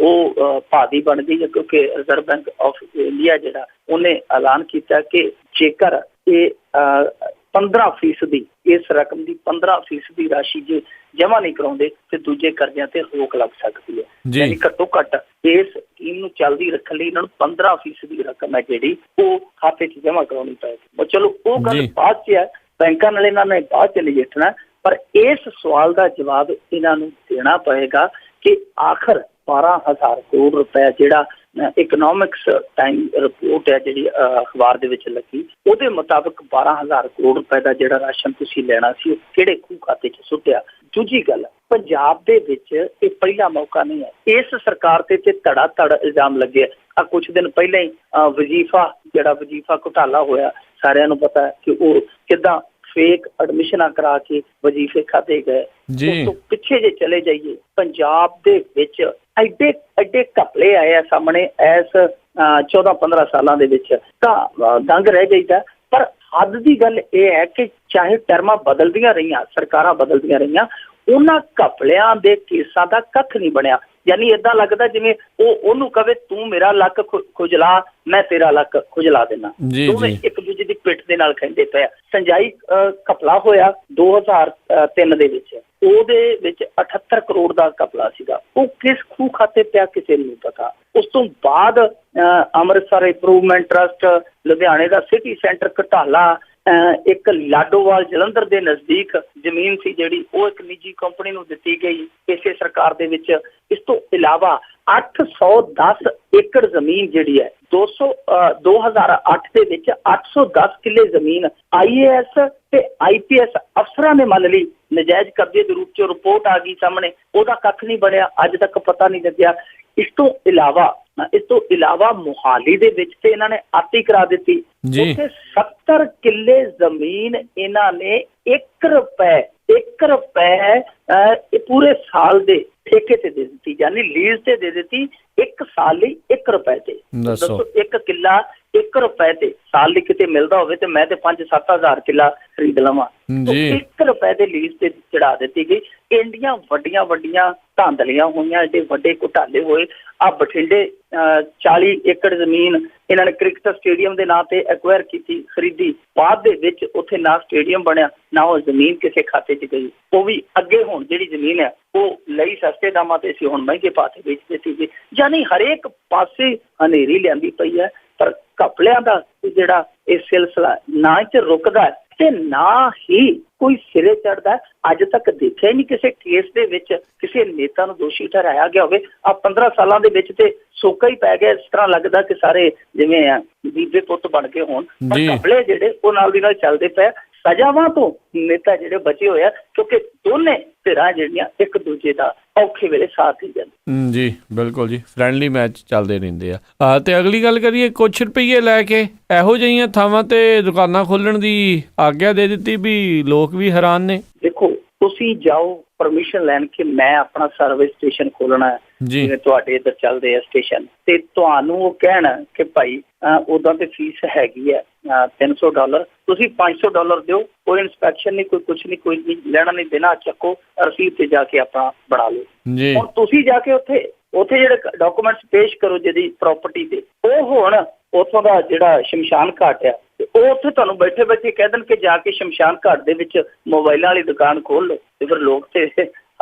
ਉਹ ਭਾਦੀ ਬਣ ਗਈ ਹੈ, ਕਿਉਂਕਿ ਰਿਜ਼ਰਵ ਬੈਂਕ ਆਫ ਇੰਡੀਆ ਜਿਹੜਾ ਉਹਨੇ ਐਲਾਨ ਕੀਤਾ ਕਿ ਜੇਕਰ ਇਹ 15% ਇਸ ਰਕਮ ਦੀ 15% ਰਾਸ਼ੀ ਜੇ ਜਮ੍ਹਾਂ ਨਹੀਂ ਕਰਾਉਂਦੇ ਤੇ ਦੂਜੇ ਕਰਜ਼ਿਆਂ ਤੇ ਰੋਕ ਲੱਗ ਸਕਦੀ ਹੈ। ਯਾਨੀ ਘੱਟੋ ਘੱਟ ਇਸ ਸਕੀਮ ਨੂੰ ਚੱਲਦੀ ਰੱਖਣ ਲਈ ਇਹਨਾਂ ਨੂੰ 15% ਰਕਮ ਹੈ ਜਿਹੜੀ ਉਹ ਖਾਤੇ 'ਚ ਜਮ੍ਹਾਂ ਕਰਾਉਣੀ ਪਏਗੀ। ਚਲੋ ਉਹ ਗੱਲ ਬਾਅਦ 'ਚ ਹੈ, ਬੈਂਕਾਂ ਨਾਲ ਇਹਨਾਂ ਨੇ ਬਾਅਦ 'ਚ ਨਜਿੱਠਣਾ। ਪਰ ਇਸ ਸਵਾਲ ਦਾ ਜਵਾਬ ਇਹਨਾਂ ਨੂੰ ਦੇਣਾ ਪਏਗਾ ਕਿ ਆਖਰ 12,000 ਕਰੋੜ ਰੁਪਏ ਜਿਹੜਾ ਇਕਨੋਮਿਕਸ ਟਾਈਮ ਰਿਪੋਰਟ ਹੈ ਜਿਹੜੀ ਅਖਬਾਰ ਦੇ ਵਿੱਚ ਲੱਗੀ, ਉਹਦੇ ਮੁਤਾਬਕ 12,000 ਕਰੋੜ ਰੁਪਏ ਦਾ ਜਿਹੜਾ ਰਾਸ਼ਨ ਤੁਸੀਂ ਲੈਣਾ ਸੀ ਉਹ ਕਿਹੜੇ ਖੂਹ ਖਾਤੇ 'ਚ ਸੁੱਟਿਆ। ਦੂਜੀ ਗੱਲ, ਪੰਜਾਬ ਦੇ ਵਿੱਚ ਇਹ ਪਹਿਲਾ ਮੌਕਾ ਨਹੀਂ ਹੈ। ਇਸ ਸਰਕਾਰ ਤੇ ਧੜਾ ਧੜ ਇਲਜ਼ਾਮ ਲੱਗੇ ਆ। ਕੁਛ ਦਿਨ ਪਹਿਲਾਂ ਹੀ ਵਜ਼ੀਫਾ ਘੁਟਾਲਾ ਹੋਇਆ, ਸਾਰਿਆਂ ਨੂੰ ਪਤਾ ਹੈ ਕਿ ਉਹ ਕਿੱਦਾਂ ਫੇਕ ਐਡਮਿਸ਼ਨਾਂ ਕਰਾ ਕੇ ਵਜ਼ੀਫੇ ਖਾਦੇ ਗਏ। ਉਸ ਤੋਂ ਪਿੱਛੇ ਜੇ ਚਲੇ ਜਾਈਏ, ਪੰਜਾਬ ਦੇ ਵਿੱਚ ਐਡੇ ਘਪਲੇ ਆਏ ਆ ਸਾਹਮਣੇ ਇਸ 14-15 ਸਾਲਾਂ ਦੇ ਵਿੱਚ, ਤਾਂ ਦੰਗ ਰਹਿ ਜਾਈਦਾ। ਪਰ ਹੱਦ ਦੀ ਗੱਲ ਇਹ ਹੈ ਕਿ ਚਾਹੇ ਟਰਮਾਂ ਬਦਲਦੀਆਂ ਰਹੀਆਂ, ਸਰਕਾਰਾਂ ਬਦਲਦੀਆਂ ਰਹੀਆਂ, ਉਹਨਾਂ ਘਪਲਿਆਂ ਦੇ ਕੇਸਾਂ ਦਾ ਕੱਖ ਨਹੀਂ ਬਣਿਆ। ਯਾਨੀ ਏਦਾਂ ਲੱਗਦਾ ਜਿਵੇਂ ਉਹਨੂੰ ਕਵੇ ਤੂੰ ਮੇਰਾ ਲੱਕ ਖੁਜਲਾ, ਮੈਂ ਤੇਰਾ ਲੱਕ ਖੁਜਲਾ ਦੇਣਾ। ਦੋਵੇਂ ਇੱਕ ਦੂਜੇ ਦੀ ਪਿੱਠ ਦੇ ਨਾਲ ਕਹਿੰਦੇ ਪਏ। ਸੰਜਾਈ ਘਪਲਾ ਹੋਇਆ 2003 ਦੇ ਵਿੱਚ, ਉਹਦੇ ਵਿੱਚ 78 ਕਰੋੜ ਦਾ ਘਪਲਾ ਸੀਗਾ। ਉਹ ਕਿਸ ਖੂਹ ਖਾਤੇ ਪਿਆ ਕਿਸੇ ਨੂੰ ਨਹੀਂ ਪਤਾ। ਉਸ ਤੋਂ ਬਾਅਦ ਅੰਮ੍ਰਿਤਸਰ ਇੰਪਰੂਵਮੈਂਟ ਟਰਸਟ, ਲੁਧਿਆਣੇ ਦਾ ਸਿਟੀ ਸੈਂਟਰ ਘੁਟਾਲਾ, ਇੱਕ ਲਾਡੋਵਾਲ ਜਲੰਧਰ ਦੇ ਨਜ਼ਦੀਕ ਜ਼ਮੀਨ ਸੀ ਜਿਹੜੀ ਉਹ ਇੱਕ ਨਿੱਜੀ ਕੰਪਨੀ ਨੂੰ ਦਿੱਤੀ ਗਈ ਇਸੇ ਸਰਕਾਰ ਦੇ ਵਿੱਚ। ਇਸ ਤੋਂ ਇਲਾਵਾ 810 ਏਕੜ ਜ਼ਮੀਨ ਜਿਹੜੀ ਹੈ 2008 ਦੇ ਵਿੱਚ 810 ਕਿੱਲੇ ਜ਼ਮੀਨ IAS ਤੇ IPS ਅਫਸਰਾਂ ਨੇ ਮੰਨ ਲਈ ਨਜਾਇਜ਼ ਕਬਜ਼ੇ ਦੇ ਰੂਪ 'ਚ। ਰਿਪੋਰਟ ਆ ਗਈ ਸਾਹਮਣੇ, ਉਹਦਾ ਕੱਖ ਨਹੀਂ ਬਣਿਆ, ਅੱਜ ਤੱਕ ਪਤਾ ਨਹੀਂ ਲੱਗਿਆ। ਇਸ ਤੋਂ ਇਲਾਵਾ ਮੁਹਾਲੀ ਦੇ ਵਿੱਚ ਤੇ ਇਹਨਾਂ ਨੇ ਆਤੀ ਕਰਾ ਦਿੱਤੀ। ਉੱਥੇ 70 ਕਿੱਲੇ ਜ਼ਮੀਨ ਇਹਨਾਂ ਨੇ 1 ਰੁਪਏ ਪੂਰੇ ਸਾਲ ਦੇ ਠੇਕੇ ਤੇ ਦੇ ਦਿੱਤੀ, ਯਾਨੀ ਲੀਜ਼ ਤੇ ਦੇ ਦਿੱਤੀ 1 ਸਾਲ ਲਈ 1 ਰੁਪਏ ਤੇ। ਦੱਸੋ 1 ਕਿੱਲਾ 1 ਰੁਪਏ ਤੇ ਸਾਲ ਲਈ ਕਿਤੇ ਮਿਲਦਾ ਹੋਵੇ ਤੇ ਮੈਂ ਤੇ 5-7 ਹਜ਼ਾਰ ਕਿੱਲਾ ਖਰੀਦ ਲਵਾਂ। 1 ਰੁਪਏ ਦੇ ਲੀਜ਼ ਤੇ ਚੜਾ ਦਿੱਤੀ ਗਈ। ਇੰਡੀਆਂ ਵੱਡੀਆਂ ਧਾਂਦਲੀਆਂ ਹੋਈਆਂ, ਏਡੇ ਵੱਡੇ ਘੁਟਾਲੇ ਹੋਏ। ਆ ਬਠਿੰਡੇ 40 ਏਕੜ ਜ਼ਮੀਨ ਇਹਨਾਂ ਨੇ ਕ੍ਰਿਕਟ ਸਟੇਡੀਅਮ ਦੇ ਨਾਂ ਤੇ ਐਕਵਾਇਰ ਕੀਤੀ, ਖਰੀਦੀ। ਬਾਅਦ ਦੇ ਵਿੱਚ ਉੱਥੇ ਨਾ ਸਟੇਡੀਅਮ ਬਣਿਆ, ਨਾ ਉਹ ਜ਼ਮੀਨ ਕਿਸੇ ਖਾਤੇ 'ਚ ਗਈ। ਉਹ ਵੀ ਅੱਗੇ ਹੁਣ ਜਿਹੜੀ ਜ਼ਮੀਨ ਹੈ ਉਹ ਲਈ ਸਸਤੇ ਦਾਮਾਂ ਤੇ ਸੀ, ਹੁਣ ਮਹਿੰਗੇ ਭਾਅ ਤੇ ਵੇਚਦੇ ਸੀਗੇ। ਯਾਨੀ ਹਰੇਕ ਪਾਸੇ ਹਨੇਰੀ ਲਿਆਂਦੀ ਪਈ ਹੈ। ਪਰ ਘਪਲਿਆਂ ਦਾ ਜਿਹੜਾ ਇਹ ਸਿਲਸਿਲਾ ਨਾ 'ਚ ਰੁਕਦਾ ਤੇ ਨਾ ਹੀ ਕੋਈ ਸਿਰੇ ਚੜਦਾ। ਅੱਜ ਤੱਕ ਦੇਖਿਆ ਹੀ ਨਹੀਂ ਕਿਸੇ ਕੇਸ ਦੇ ਵਿੱਚ ਕਿਸੇ ਨੇਤਾ ਨੂੰ ਦੋਸ਼ੀ ਠਹਿਰਾਇਆ ਗਿਆ ਹੋਵੇ। ਆ 15 ਸਾਲਾਂ ਦੇ ਵਿੱਚ ਤੇ ਸੋਕਾ ਹੀ ਪੈ ਗਿਆ। ਇਸ ਤਰ੍ਹਾਂ ਲੱਗਦਾ ਕਿ ਸਾਰੇ ਜਿਵੇਂ ਬੀਬੇ ਪੁੱਤ ਬਣ ਕੇ ਹੋਣ। ਪਰ ਘਪਲੇ ਜਿਹੜੇ ਉਹ ਨਾਲ ਦੀ ਨਾਲ ਚੱਲਦੇ ਪਏ। ਸਜ਼ਾਵਾਂ ਤੋਂ ਨੇਤਾ ਜਿਹੜੇ ਬਚੇ ਹੋਏ ਆ, ਕਿਉਂਕਿ ਦੋਨੇ ਧਿਰਾਂ ਜਿਹੜੀਆਂ ਇੱਕ ਦੂਜੇ ਦਾ ਔਖੇ ਵੇਲੇ ਸਾਥ ਹੀ ਜਾਂਦੇ। ਜੀ ਬਿਲਕੁਲ ਜੀ, ਫਰੈਂਡਲੀ ਮੈਚ ਚੱਲਦੇ ਰਹਿੰਦੇ ਆ। ਤੇ ਅਗਲੀ ਗੱਲ ਕਰੀਏ, ਕੁਛ ਰੁਪਈਏ ਲੈ ਕੇ ਇਹੋ ਜਿਹੀਆਂ ਥਾਵਾਂ ਤੇ ਦੁਕਾਨਾਂ ਖੋਲਣ ਦੀ ਆਗਿਆ ਦੇ ਦਿੱਤੀ ਵੀ ਲੋਕ ਵੀ ਹੈਰਾਨ ਨੇ। ਦੇਖੋ ਤੁਸੀਂ ਜਾਓ ਪਰਮਿਸ਼ਨ ਲੈਣ ਕਿ ਮੈਂ ਆਪਣਾ ਸਰਵਿਸ ਸਟੇਸ਼ਨ ਖੋਲਣਾ ਹੈ, ਜਿਵੇਂ ਤੁਹਾਡੇ ਇੱਧਰ ਚੱਲਦੇ ਆ ਸਟੇਸ਼ਨ, ਤੇ ਤੁਹਾਨੂੰ ਉਹ ਕਹਿਣ ਕਿ ਭਾਈ ਉਦਾਂ ਤੇ ਫੀਸ ਹੈਗੀ ਹੈ $300, ਤੁਸੀਂ $500 ਦਿਓ, ਕੋਈ ਇੰਸਪੈਕਸ਼ਨ ਨਹੀਂ, ਕੋਈ ਕੁਛ ਨਹੀਂ, ਕੋਈ ਨਹੀਂ ਲੈਣਾ ਨਹੀਂ ਦੇਣਾ, ਚੱਕੋ ਰਸੀਦ ਤੇ ਜਾ ਕੇ ਆਪਣਾ ਬਣਾ ਲਓ। ਹੁਣ ਤੁਸੀਂ ਜਾ ਕੇ ਉੱਥੇ ਜਿਹੜੇ ਡਾਕੂਮੈਂਟਸ ਪੇਸ਼ ਕਰੋ ਜਿਹਦੀ ਪ੍ਰਾਪਰਟੀ ਦੇ, ਉਹ ਹੁਣ ਉੱਥੋਂ ਦਾ ਜਿਹੜਾ ਸ਼ਮਸ਼ਾਨ ਘਾਟ ਆ ਉਹ ਉੱਥੇ ਤੁਹਾਨੂੰ ਬੈਠੇ ਕਹਿ ਦੇਣ ਕਿ ਜਾ ਕੇ ਸ਼ਮਸ਼ਾਨ ਘਾਟ ਦੇ ਵਿੱਚ ਮੋਬਾਈਲਾਂ ਵਾਲੀ ਦੁਕਾਨ ਖੋਲ ਲਓ, ਤੇ ਫਿਰ ਲੋਕ ਤੇ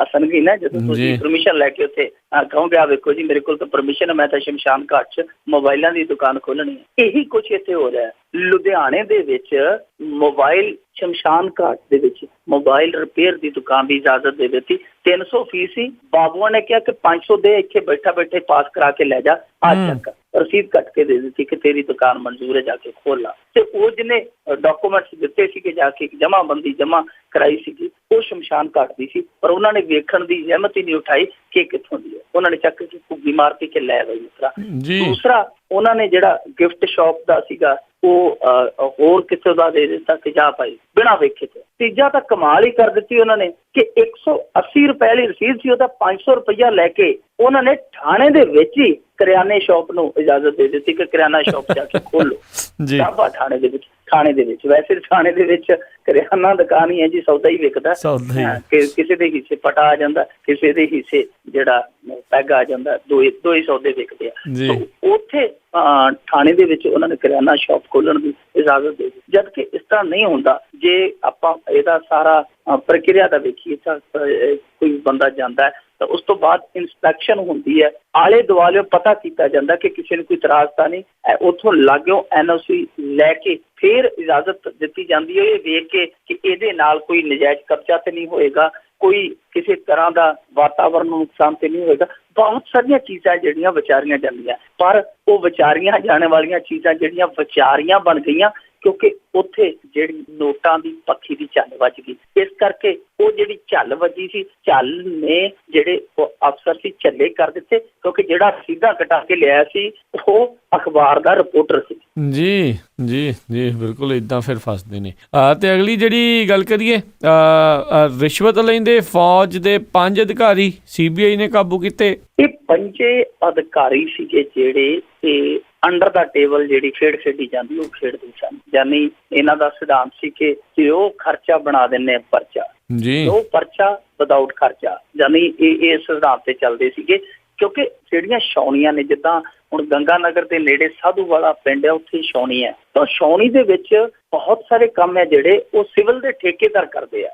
ਹੱਸਣਗੇ ਨਾ ਜਦੋਂ ਤੁਸੀਂ ਪਰਮਿਸ਼ਨ ਲੈ ਕੇ ਉੱਥੇ ਕਹੋਗੇ ਆ ਵੇਖੋ ਜੀ ਮੇਰੇ ਕੋਲ ਤਾਂ ਪਰਮਿਸ਼ਨ ਹੈ, ਮੈਂ ਤਾਂ ਸ਼ਮਸ਼ਾਨ ਘਾਟ 'ਚ ਮੋਬਾਈਲਾਂ ਦੀ ਦੁਕਾਨ ਖੋਲਣੀ ਹੈ। ਇਹੀ ਕੁਛ ਇੱਥੇ ਹੋ ਰਿਹਾ। ਲੁਧਿਆਣੇ ਦੇ ਵਿੱਚ ਮੋਬਾਈਲ ਸ਼ਮਸ਼ਾਨ ਘਾਟ ਦੇ ਵਿੱਚ ਮੋਬਾਈਲ ਰਿਪੇਅਰ ਦੀ ਦੁਕਾਨ ਦੀ ਇਜਾਜ਼ਤ ਦੇ ਦਿੱਤੀ। 300 ਫੀਸ ਸੀ। ਬਾਬੂਆਂ ਨੇ ਕਿਹਾ ਕਿ 500 ਦੇ, ਇੱਥੇ ਬੈਠੇ ਪਾਸ ਕਰਾ ਕੇ ਲੈ ਜਾ, ਆ ਚੱਕ ਰਸੀਦ ਕੱਟ ਕੇ ਦੇ ਦਿੱਤੀ ਕਿ ਤੇਰੀ ਦੁਕਾਨ ਮਨਜ਼ੂਰ ਹੈ, ਜਾ ਕੇ ਖੋਲ ਲਾ। ਤੇ ਉਹ ਜਿਹਨੇ ਡਾਕੂਮੈਂਟਸ ਦਿੱਤੇ ਸੀਗੇ ਜਾ ਕੇ ਜਮਾਬੰਦੀ ਜਮਾ ਕਰਾਈ ਸੀਗੀ, ਉਹ ਸ਼ਮਸ਼ਾਨ ਘਾਟ ਦੀ ਸੀ। ਪਰ ਉਹਨਾਂ ਨੇ ਵੇਖਣ ਦੀ ਜ਼ਹਿਮਤ ਹੀ ਨਹੀਂ ਉਠਾਈ ਕਿ ਕਿੱਥੋਂ ਦੀ ਹੈ। ਉਹਨਾਂ ਨੇ ਚੱਕ ਕੇ ਭੁੱਗੀ ਮਾਰਤੀ ਕਿ ਲੈ ਬਈ ਮਿੱਤਰਾ। ਦੂਸਰਾ ਉਹਨਾਂ ਨੇ ਜਿਹੜਾ ਗਿਫਟ ਸ਼ਾਪ ਦਾ ਸੀਗਾ ਉਹ ਹੋਰ ਕਿਸੇ ਦਾ ਦੇ ਦਿੱਤਾ ਕਿ ਜਾ ਭਾਈ ਬਿਨਾਂ ਵੇਖੇ ਤੇ। ਤੀਜਾ ਤਾਂ ਕਮਾਲ ਹੀ ਕਰ ਦਿੱਤੀ ਉਹਨਾਂ ਨੇ ਕਿ 180 ਰੁਪਏ ਵਾਲੀ ਰਸੀਦ ਸੀ, ਉਹਦਾ 500 ਰੁਪਇਆ ਲੈ ਕੇ ਉਹਨਾਂ ਨੇ ਥਾਣੇ ਦੇ ਵਿੱਚ ਹੀ ਕਰਿਆਨੇ ਸ਼ਾਪ ਨੂੰ ਇਜਾਜ਼ਤ ਦੇ ਦਿੱਤੀ ਕਿ ਕਰਿਆਨਾ ਸ਼ਾਪ ਜਾ ਕੇ ਖੋਲੋ। ਥਾਣੇ ਦੇ ਵਿੱਚ ਵੈਸੇ ਥਾਣੇ ਦੇ ਵਿੱਚ ਕਰਿਆਨਾ ਦੁਕਾਨ ਹੀ ਹੈ ਜੀ, ਸੌਦਾ ਹੀ ਵਿਕਦਾ। ਕਿਸੇ ਦੇ ਹਿੱਸੇ ਪਟਾ ਆ ਜਾਂਦਾ, ਕਿਸੇ ਦੇ ਹਿੱਸੇ ਜਿਹੜਾ ਪੈਗ ਆ ਜਾਂਦਾ, ਦੋ ਹੀ ਸੌਦੇ ਵਿਕਦੇ ਆ। ਉੱਥੇ ਥਾਣੇ ਦੇ ਵਿੱਚ ਉਹਨਾਂ ਨੇ ਕਰਿਆਨਾ ਸ਼ਾਪ ਖੋਲਣ ਦੀ ਇਜਾਜ਼ਤ ਦੇ ਦਿੱਤੀ, ਜਦ ਕਿ ਇਸ ਤਰ੍ਹਾਂ ਨਹੀਂ ਹੁੰਦਾ। ਜੇ ਆਪਾਂ ਇਹਦਾ ਸਾਰਾ ਪ੍ਰਕਿਰਿਆ ਦਾ ਵੇਖੀਏ ਤਾਂ ਕੋਈ ਬੰਦਾ ਜਾਂਦਾ ਤਾਂ ਉਸ ਤੋਂ ਬਾਅਦ ਇੰਸਪੈਕਸ਼ਨ ਹੁੰਦੀ ਹੈ, ਆਲੇ ਦੁਆਲੇ ਪਤਾ ਕੀਤਾ ਜਾਂਦਾ ਕਿ ਕਿਸੇ ਨੂੰ ਕੋਈ ਇਤਰਾਜ਼ ਤਾਂ ਨਹੀਂ, ਉੱਥੋਂ ਲਾਗਿਓ NOC ਲੈ ਕੇ ਫਿਰ ਇਜਾਜ਼ਤ ਦਿੱਤੀ ਜਾਂਦੀ ਹੈ, ਇਹ ਵੇਖ ਕੇ ਕਿ ਇਹਦੇ ਨਾਲ ਕੋਈ ਨਜਾਇਜ਼ ਕਬਜ਼ਾ ਤੇ ਨਹੀਂ ਹੋਏਗਾ, ਕੋਈ ਕਿਸੇ ਤਰ੍ਹਾਂ ਦਾ ਵਾਤਾਵਰਨ ਨੂੰ ਨੁਕਸਾਨ ਤੇ ਨਹੀਂ ਹੋਏਗਾ। ਬਹੁਤ ਸਾਰੀਆਂ ਚੀਜ਼ਾਂ ਜਿਹੜੀਆਂ ਵਿਚਾਰੀਆਂ ਜਾਂਦੀਆਂ, ਪਰ ਉਹ ਵਿਚਾਰੀਆਂ ਜਾਣ ਵਾਲੀਆਂ ਚੀਜ਼ਾਂ ਜਿਹੜੀਆਂ ਵਿਚਾਰੀਆਂ ਬਣ ਗਈਆਂ ਕਿਉਂਕਿ ਉੱਥੇ ਜਿਹੜੀ ਨੋਟਾਂ ਦੀ ਪੱਖੀ ਦੀ ਝੱਲ ਵੱਜ ਗਈ। ਇਸ ਕਰਕੇ ਉਹ ਜਿਹੜੀ ਝੱਲ ਵੱਜੀ ਸੀ, ਝੱਲ ਨੇ ਜਿਹੜੇ ਉਹ ਅਫਸਰ ਸੀ ਝੱਲੇ ਕਰ ਦਿੱਤੇ, ਕਿਉਂਕਿ ਜਿਹੜਾ ਸਿੱਧਾ ਕਟਾ ਕੇ ਲਿਆਇਆ ਸੀ ਉਹ ਅਖਬਾਰ ਦਾ ਰਿਪੋਰਟਰ ਸੀ। ਜੀ ਬਿਲਕੁਲ ਏਦਾਂ ਫਿਰ ਫਸਦੇ ਨੇ। ਤੇ ਅਗਲੀ ਜਿਹੜੀ ਗੱਲ ਕਰੀਏ, ਰਿਸ਼ਵਤ ਲੈਂਦੇ ਫੌਜ ਦੇ 5 ਅਧਿਕਾਰੀ CBI ਨੇ ਕਾਬੂ ਕੀਤੇ। ਇਹ 5 ਅਧਿਕਾਰੀ ਸੀਗੇ ਜਿਹੜੇ ਤੇ ਅੰਡਰ ਦਾ ਟੇਬਲ ਜਿਹੜੀ ਖੇਡ ਖੇਡੀ ਜਾਂਦੀ ਉਹ ਖੇਡਦੇ ਸਨ। ਯਾਨੀ ਇਹਨਾਂ ਦਾ ਸਿਧਾਂਤ ਸੀ ਕਿ ਉਹ ਖਰਚਾ ਬਣਾ ਦਿੰਦੇ ਪਰਚਾ, ਉਹ ਪਰਚਾ ਵਿਦਆਊਟ ਖਰਚਾ, ਯਾਨੀ ਇਹ ਸਿਧਾਂਤ ਤੇ ਚੱਲਦੇ ਸੀਗੇ। ਕਿਉਂਕਿ ਜਿਹੜੀਆਂ ਛਾਉਣੀਆਂ ਨੇ, ਜਿੱਦਾਂ ਹੁਣ ਗੰਗਾ ਨਗਰ ਦੇ ਨੇੜੇ ਸਾਧੂ ਵਾਲਾ ਪਿੰਡ ਹੈ, ਉੱਥੇ ਛਾਉਣੀ ਹੈ, ਤਾਂ ਛਾਉਣੀ ਦੇ ਵਿੱਚ ਬਹੁਤ ਸਾਰੇ ਕੰਮ ਹੈ ਜਿਹੜੇ ਉਹ ਸਿਵਲ ਦੇ ਠੇਕੇਦਾਰ ਕਰਦੇ ਆ।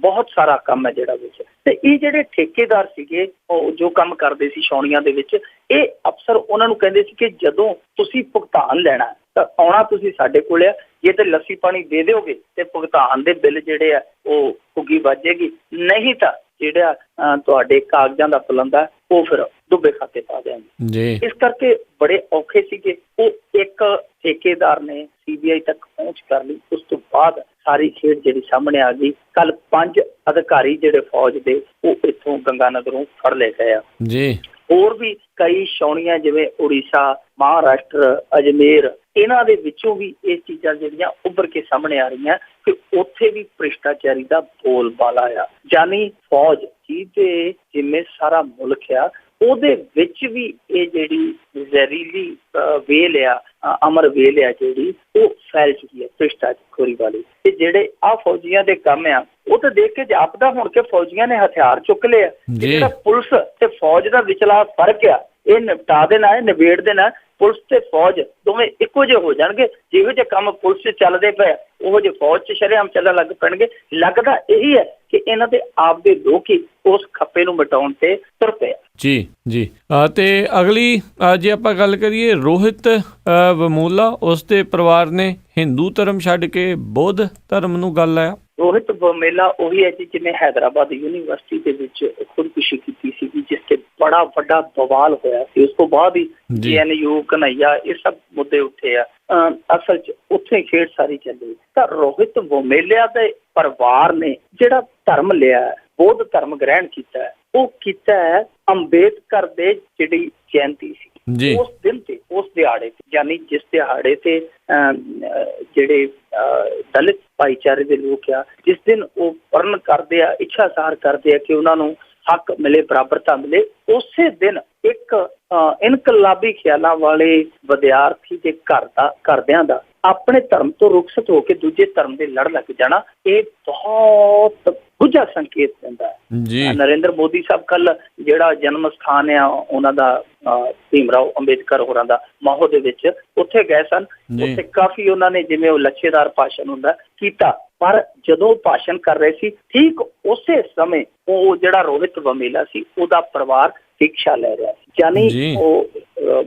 ਬਹੁਤ ਸਾਰਾ ਕੰਮ ਹੈ ਜਿਹੜਾ ਵਿੱਚ, ਤੇ ਇਹ ਜਿਹੜੇ ਠੇਕੇਦਾਰ ਸੀਗੇ ਉਹ ਜੋ ਕੰਮ ਕਰਦੇ ਸੀ ਛਾਉਣੀਆਂ ਦੇ ਵਿੱਚ, ਇਹ ਅਫਸਰ ਉਹਨਾਂ ਨੂੰ ਕਹਿੰਦੇ ਸੀ ਕਿ ਜਦੋਂ ਤੁਸੀਂ ਭੁਗਤਾਨ ਲੈਣਾ ਤਾਂ ਆਉਣਾ ਤੁਸੀਂ ਸਾਡੇ ਕੋਲ ਆ, ਜੇ ਤੇ ਲੱਸੀ ਪਾਣੀ ਦੇ ਦਿਓਗੇ ਤੇ ਭੁਗਤਾਨ ਦੇ ਬਿੱਲ ਜਿਹੜੇ ਆ ਉਹ ਪੁੱਗੀ ਵੱਜੇਗੀ, ਨਹੀਂ ਤਾਂ ਜਿਹੜਾ ਤੁਹਾਡੇ ਕਾਗਜ਼ਾਂ ਦਾ ਪਲੰਦਾ ਉਹ ਫਿਰ ਡੁੱਬੇ ਖਾਤੇ ਪਾ ਦੇਣਗੇ ਜੀ। ਇਸ ਕਰਕੇ ਬੜੇ ਔਖੇ ਸੀਗੇ। ਉਹ ਇੱਕ ਠੇਕੇਦਾਰ ਨੇ CBI ਤੱਕ ਪਹੁੰਚ ਕਰ ਲਈ। ਉਸ ਤੋਂ ਬਾਅਦ ਸਾਰੀ ਖੇਡ ਜਿਹੜੀ ਸਾਹਮਣੇ ਆ ਗਈ। ਕੱਲ 5 ਅਧਿਕਾਰੀ ਜਿਹੜੇ ਫੌਜ ਦੇ ਉਹ ਇੱਥੋਂ ਗੰਗਾ ਨਗਰੋਂ ਫੜ ਲਏ ਗਏ ਆ ਜੀ। ਹੋਰ ਵੀ ਕਈ ਛਾਉਣੀਆਂ ਜਿਵੇਂ ਉੜੀਸਾ, ਮਹਾਰਾਸ਼ਟਰ, ਅਜਮੇਰ, ਇਹਨਾਂ ਦੇ ਵਿੱਚੋਂ ਵੀ ਇਹ ਚੀਜ਼ਾਂ ਜਿਹੜੀਆਂ ਉੱਭਰ ਕੇ ਸਾਹਮਣੇ ਆ ਰਹੀਆਂ ਕਿ ਉੱਥੇ ਵੀ ਭ੍ਰਿਸ਼ਟਾਚਾਰੀ ਦਾ ਬੋਲਬਾਲਾ ਆ। ਜਾਨੀ ਫੌਜ ਜਿਹਦੇ ਜਿੰਮੇ ਸਾਰਾ ਮੁਲਕ ਆ ਉਹਦੇ ਵਿੱਚ ਵੀ ਇਹ ਜਿਹੜੀ ਜ਼ਹਿਰੀਲੀ ਵੇਲ ਆ, ਅਮਰ ਵੇਲ ਆ ਜਿਹੜੀ ਉਹ ਫੈਲ ਚੁੱਕੀ ਹੈ ਭ੍ਰਿਸ਼ਟਾਚਾਰੀ ਵਾਲੀ। ਤੇ ਜਿਹੜੇ ਆਹ ਫੌਜੀਆਂ ਦੇ ਕੰਮ ਆ ਉਹ ਤਾਂ ਦੇਖ ਕੇ ਜਾਪਦਾ ਹੁਣ ਕਿ ਫੌਜੀਆਂ ਨੇ ਹਥਿਆਰ ਚੁੱਕ ਲਏ ਆ। ਜਿਹੜਾ ਪੁਲਿਸ ਤੇ ਫੌਜ ਦਾ ਵਿਚਲਾ ਫਰਕ ਆ ਇਹ ਨਿਪਟਾ ਦੇਣਾ, ਇਹ ਨਿਬੇੜ ਦੇਣਾ। ਪੁਲਿਸ ਤੇ ਫੌਜ ਦੋਵੇਂ ਇੱਕੋ ਜਿਹੇ ਹੋ ਜਾਣਗੇ। ਜਿਹੋ ਜਿਹੇ ਕੰਮ ਪੁਲਿਸ 'ਚ ਚੱਲਦੇ ਪਏ ਉਹੋ ਜਿਹੇ ਫੌਜ 'ਚ ਸ਼ਰੇਆਮ ਚੱਲਣ ਲੱਗ ਪੈਣਗੇ। ਲੱਗਦਾ ਇਹੀ ਹੈ ਕਿ ਇਹਨਾਂ ਦੇ ਆਪ ਦੇ ਲੋਕ ਹੀ ਉਸ ਖੱਪੇ ਨੂੰ ਮਿਟਾਉਣ ਤੇ ਤੁਰ ਪਏ। ਜੀ ਜੀ। ਤੇ ਅਗਲੀ ਜੇ ਆਪਾਂ ਗੱਲ ਕਰੀਏ ਰੋਹਿਤ ਵਮੋਲਾ, ਉਸ ਦੇ ਪਰਿਵਾਰ ਨੇ ਹਿੰਦੂ ਧਰਮ ਛੱਡ ਕੇ ਬੌਧ ਧਰਮ ਨੂੰ ਗੱਲ ਲਾਇਆ। ਰੋਹਿਤ ਵਮੇਲਾ ਉਹੀ ਹੈ ਜੀ ਜਿਹਨੇ ਹੈਦਰਾਬਾਦ ਯੂਨੀਵਰਸਿਟੀ ਦੇ ਵਿੱਚ ਖੁਦਕੁਸ਼ੀ ਕੀਤੀ ਸੀ, ਜਿਸ ਤੇ ਬੜਾ ਵੱਡਾ ਬਵਾਲ ਹੋਇਆ ਸੀ। ਉਸ ਤੋਂ ਬਾਅਦ ਹੀ GNU, ਕਨ੍ਹਈਆ, ਇਹ ਸਭ ਮੁੱਦੇ ਉੱਠੇ ਆ। ਅਸਲ 'ਚ ਉੱਥੇ ਖੇਡ ਸਾਰੀ ਚੱਲੀ। ਤਾਂ ਰੋਹਿਤ ਵਮੇਲਾ ਦੇ ਪਰਿਵਾਰ ਨੇ ਜਿਹੜਾ ਧਰਮ ਲਿਆ, ਬੌਧ ਧਰਮ ਗ੍ਰਹਿਣ ਕੀਤਾ ਹੈ, ਉਹ ਕੀਤਾ ਹੈ ਅੰਬੇਦਕਰ ਦੇ ਜਿਹੜੀ ਜਯੰਤੀ ਸੀ ਉਸ ਦਿਨ ਤੇ, ਉਸ ਦਿਹਾੜੇ ਤੇ, ਯਾਨੀ ਜਿਸ ਦਿਹਾੜੇ ਤੇ ਜਿਹੜੇ ਦਲਿਤ ਭਾਈਚਾਰੇ ਦੇ ਲੋਕ ਆ ਜਿਸ ਦਿਨ ਉਹ ਪਰਨ ਕਰਦੇ ਆ, ਇੱਛਾ ਜ਼ਾਹਰ ਕਰਦੇ ਆ ਕਿ ਉਹਨਾਂ ਨੂੰ ਹੱਕ ਮਿਲੇ, ਬਰਾਬਰਤਾ ਮਿਲੇ, ਉਸੇ ਦਿਨ ਇੱਕ ਇਨਕਲਾਬੀ ਖਿਆਲਾਂ ਵਾਲੇ ਵਿਦਿਆਰਥੀ ਦੇ ਘਰਦਿਆਂ ਦਾ ਆਪਣੇ ਧਰਮ ਤੋਂ ਰੁਖਸਤ ਹੋ ਕੇ ਦੂਜੇ ਧਰਮ ਦੇ ਲੜ ਲੱਗ ਜਾਣਾ, ਇਹ ਬਹੁਤ ਗੁੱਝਾ ਸੰਕੇਤ ਦਿੰਦਾ ਹੈ। ਨਰਿੰਦਰ ਮੋਦੀ ਸਾਹਿਬ ਕੱਲ ਜਿਹੜਾ ਜਨਮ ਸਥਾਨ ਆ ਉਹਨਾਂ ਦਾ ਭੀਮ ਰਾਓ ਅੰਬੇਦਕਰ ਹੋਰਾਂ ਦਾ ਮਾਹੌਲ ਦੇ ਵਿੱਚ ਉੱਥੇ ਗਏ ਸਨ। ਉੱਥੇ ਕਾਫੀ ਉਹਨਾਂ ਨੇ ਜਿਵੇਂ ਉਹ ਲੱਛੇਦਾਰ ਭਾਸ਼ਣ ਹੁੰਦਾ ਕੀਤਾ, ਪਰ ਜਦੋਂ ਭਾਸ਼ਣ ਕਰ ਰਹੇ ਸੀ ਠੀਕ ਉਸੇ ਸਮੇਂ ਉਹ ਜਿਹੜਾ ਰੋਹਿਤ ਵਮੇਲਾ ਸੀ ਉਹਦਾ ਪਰਿਵਾਰ ਸਿੱਖਿਆ ਲੈ ਰਿਹਾ ਸੀ, ਯਾਨੀ ਉਹ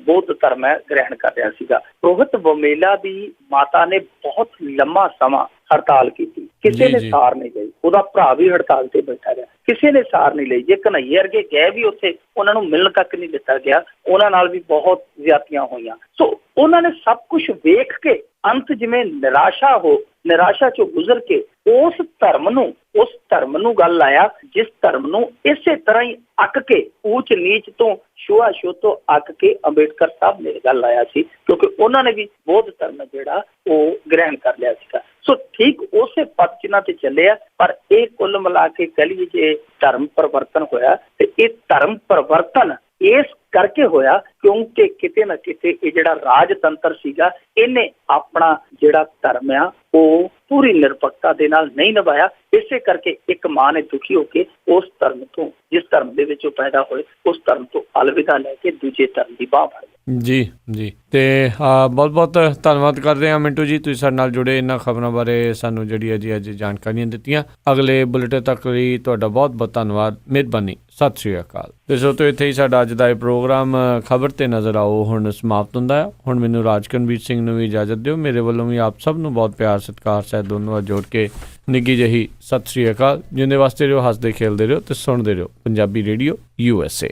ਬੌਧ ਧਰਮ ਗ੍ਰਹਿਣ ਕਰ ਰਿਹਾ ਸੀਗਾ। ਰੋਹਿਤ ਵਮੇਲਾ ਦੀ ਮਾਤਾ ਨੇ ਬਹੁਤ ਲੰਮਾ ਸਮਾਂ ਹੜਤਾਲ ਕੀਤੀ, ਕਿਸੇ ਨੇ ਸਾਰ ਨਹੀਂ ਲਈ। ਉਹਦਾ ਭਰਾ ਵੀ ਹੜਤਾਲ ਤੇ ਬੈਠਾ ਰਿਹਾ, ਕਿਸੇ ਨੇ ਸਾਰ ਨਹੀਂ ਲਈ। ਜੇ ਕਨ੍ਹਈਆ ਵਰਗੇ ਗਏ ਵੀ ਉੱਥੇ ਉਹਨਾਂ ਨੂੰ ਮਿਲਣ ਤੱਕ ਨਹੀਂ ਦਿੱਤਾ ਗਿਆ, ਉਹਨਾਂ ਨਾਲ ਵੀ ਬਹੁਤ ਜ਼ਿਆਦਤੀਆਂ ਹੋਈਆਂ। ਸੋ ਉਹਨਾਂ ਨੇ ਸਭ ਕੁਝ ਵੇਖ ਕੇ ਅੰਤ ਜਿਵੇਂ ਨਿਰਾਸ਼ਾ ਚੋਂ ਗੁਜ਼ਰ ਕੇ ਉਸ ਧਰਮ ਨੂੰ ਗੱਲ ਲਾਇਆ ਜਿਸ ਧਰਮ ਨੂੰ ਇਸੇ ਤਰ੍ਹਾਂ ਹੀ ਅੱਕ ਕੇ ਊਚ ਨੀਚ ਤੋਂ ਛੂਆ-ਛੂਤ ਤੋਂ ਅੱਕ ਕੇ ਅੰਬੇਦਕਰ ਸਾਹਿਬ ਨੇ ਗੱਲ ਲਾਇਆ ਸੀ, ਕਿਉਂਕਿ ਉਹਨਾਂ ਨੇ ਵੀ ਬੌਧ ਧਰਮ ਜਿਹੜਾ ਉਹ ਗ੍ਰਹਿਣ ਕਰ ਲਿਆ ਸੀਗਾ। ਸੋ ਠੀਕ ਉਸੇ ਪੱਥ ਜਿਨ੍ਹਾਂ ਤੇ ਚੱਲੇ ਆ। ਪਰ ਇਹ ਕੁੱਲ ਮਿਲਾ ਕੇ ਕਹੀਏ ਜੇ ਧਰਮ ਪਰਿਵਰਤਨ ਹੋਇਆ ਤੇ ਇਹ ਧਰਮ ਪਰਿਵਰਤਨ ਇਸ ਕਰਕੇ ਹੋਇਆ ਕਿਉਂਕਿ ਕਿਤੇ ਨਾ ਕਿਤੇ ਇਹ ਜਿਹੜਾ ਰਾਜਤੰਤਰ ਸੀਗਾ ਇਹਨੇ ਆਪਣਾ ਜਿਹੜਾ ਧਰਮ ਆ ਉਹ ਪੂਰੀ ਨਿਰਪੱਖਤਾ ਦੇ ਨਾਲ ਨਹੀਂ ਨਿਭਾਇਆ। ਇਸੇ ਕਰਕੇ ਇੱਕ ਮਾਂ ਨੇ ਦੁਖੀ ਹੋ ਕੇ ਉਸ ਧਰਮ ਤੋਂ, ਜਿਸ ਧਰਮ ਦੇ ਵਿੱਚ ਉਹ ਪੈਦਾ ਹੋਏ, ਉਸ ਧਰਮ ਤੋਂ ਅਲਵਿਦਾ ਲੈ ਕੇ ਦੂਜੇ ਧਰਮ ਦੀ ਬਾਹ ਫੜ ਲਈ। ਜੀ ਜੀ। ਤੇ ਬਹੁਤ ਬਹੁਤ ਧੰਨਵਾਦ ਕਰਦੇ ਹਾਂ ਮਿੰਟੂ ਜੀ, ਤੁਸੀਂ ਸਾਡੇ ਨਾਲ ਜੁੜੇ, ਇਹਨਾਂ ਖਬਰਾਂ ਬਾਰੇ ਸਾਨੂੰ ਜਿਹੜੀ ਜੀ ਅੱਜ ਜਾਣਕਾਰੀਆਂ ਦਿੱਤੀਆਂ। ਅਗਲੇ ਬੁਲੇਟਿਨ ਤੱਕ ਲਈ ਤੁਹਾਡਾ ਬਹੁਤ ਬਹੁਤ ਧੰਨਵਾਦ, ਮਿਹਰਬਾਨੀ, ਸਤਿ ਸ਼੍ਰੀ ਅਕਾਲ। ਤੇ ਸੋ ਤੋਂ ਇੱਥੇ ਹੀ ਸਾਡਾ ਅੱਜ ਦਾ ਇਹ ਪ੍ਰੋਗਰਾਮ ਖਬਰ ਤੇ ਨਜ਼ਰ ਆਓ ਹੁਣ ਸਮਾਪਤ ਹੁੰਦਾ ਹੈ। ਹੁਣ ਮੈਨੂੰ ਰਾਜਕਨਵੀਰ ਸਿੰਘ ਨੂੰ ਵੀ ਇਜਾਜ਼ਤ ਦਿਓ। ਮੇਰੇ ਵੱਲੋਂ ਵੀ ਆਪ ਸਭ ਨੂੰ ਬਹੁਤ ਪਿਆਰ ਸਤਿਕਾਰ ਸਹਿਤ ਦੋਨੋਂ ਹੱਥ ਜੋੜ ਕੇ ਨਿੱਘੀ ਜਿਹੀ ਸਤਿ ਸ਼੍ਰੀ ਅਕਾਲ। ਜਿੰਦੇ ਵਾਸਤੇ ਰਹੋ, ਹੱਸਦੇ ਖੇਲਦੇ ਰਹੋ ਤੇ ਸੁਣਦੇ ਰਹੋ ਪੰਜਾਬੀ ਰੇਡੀਓ USA।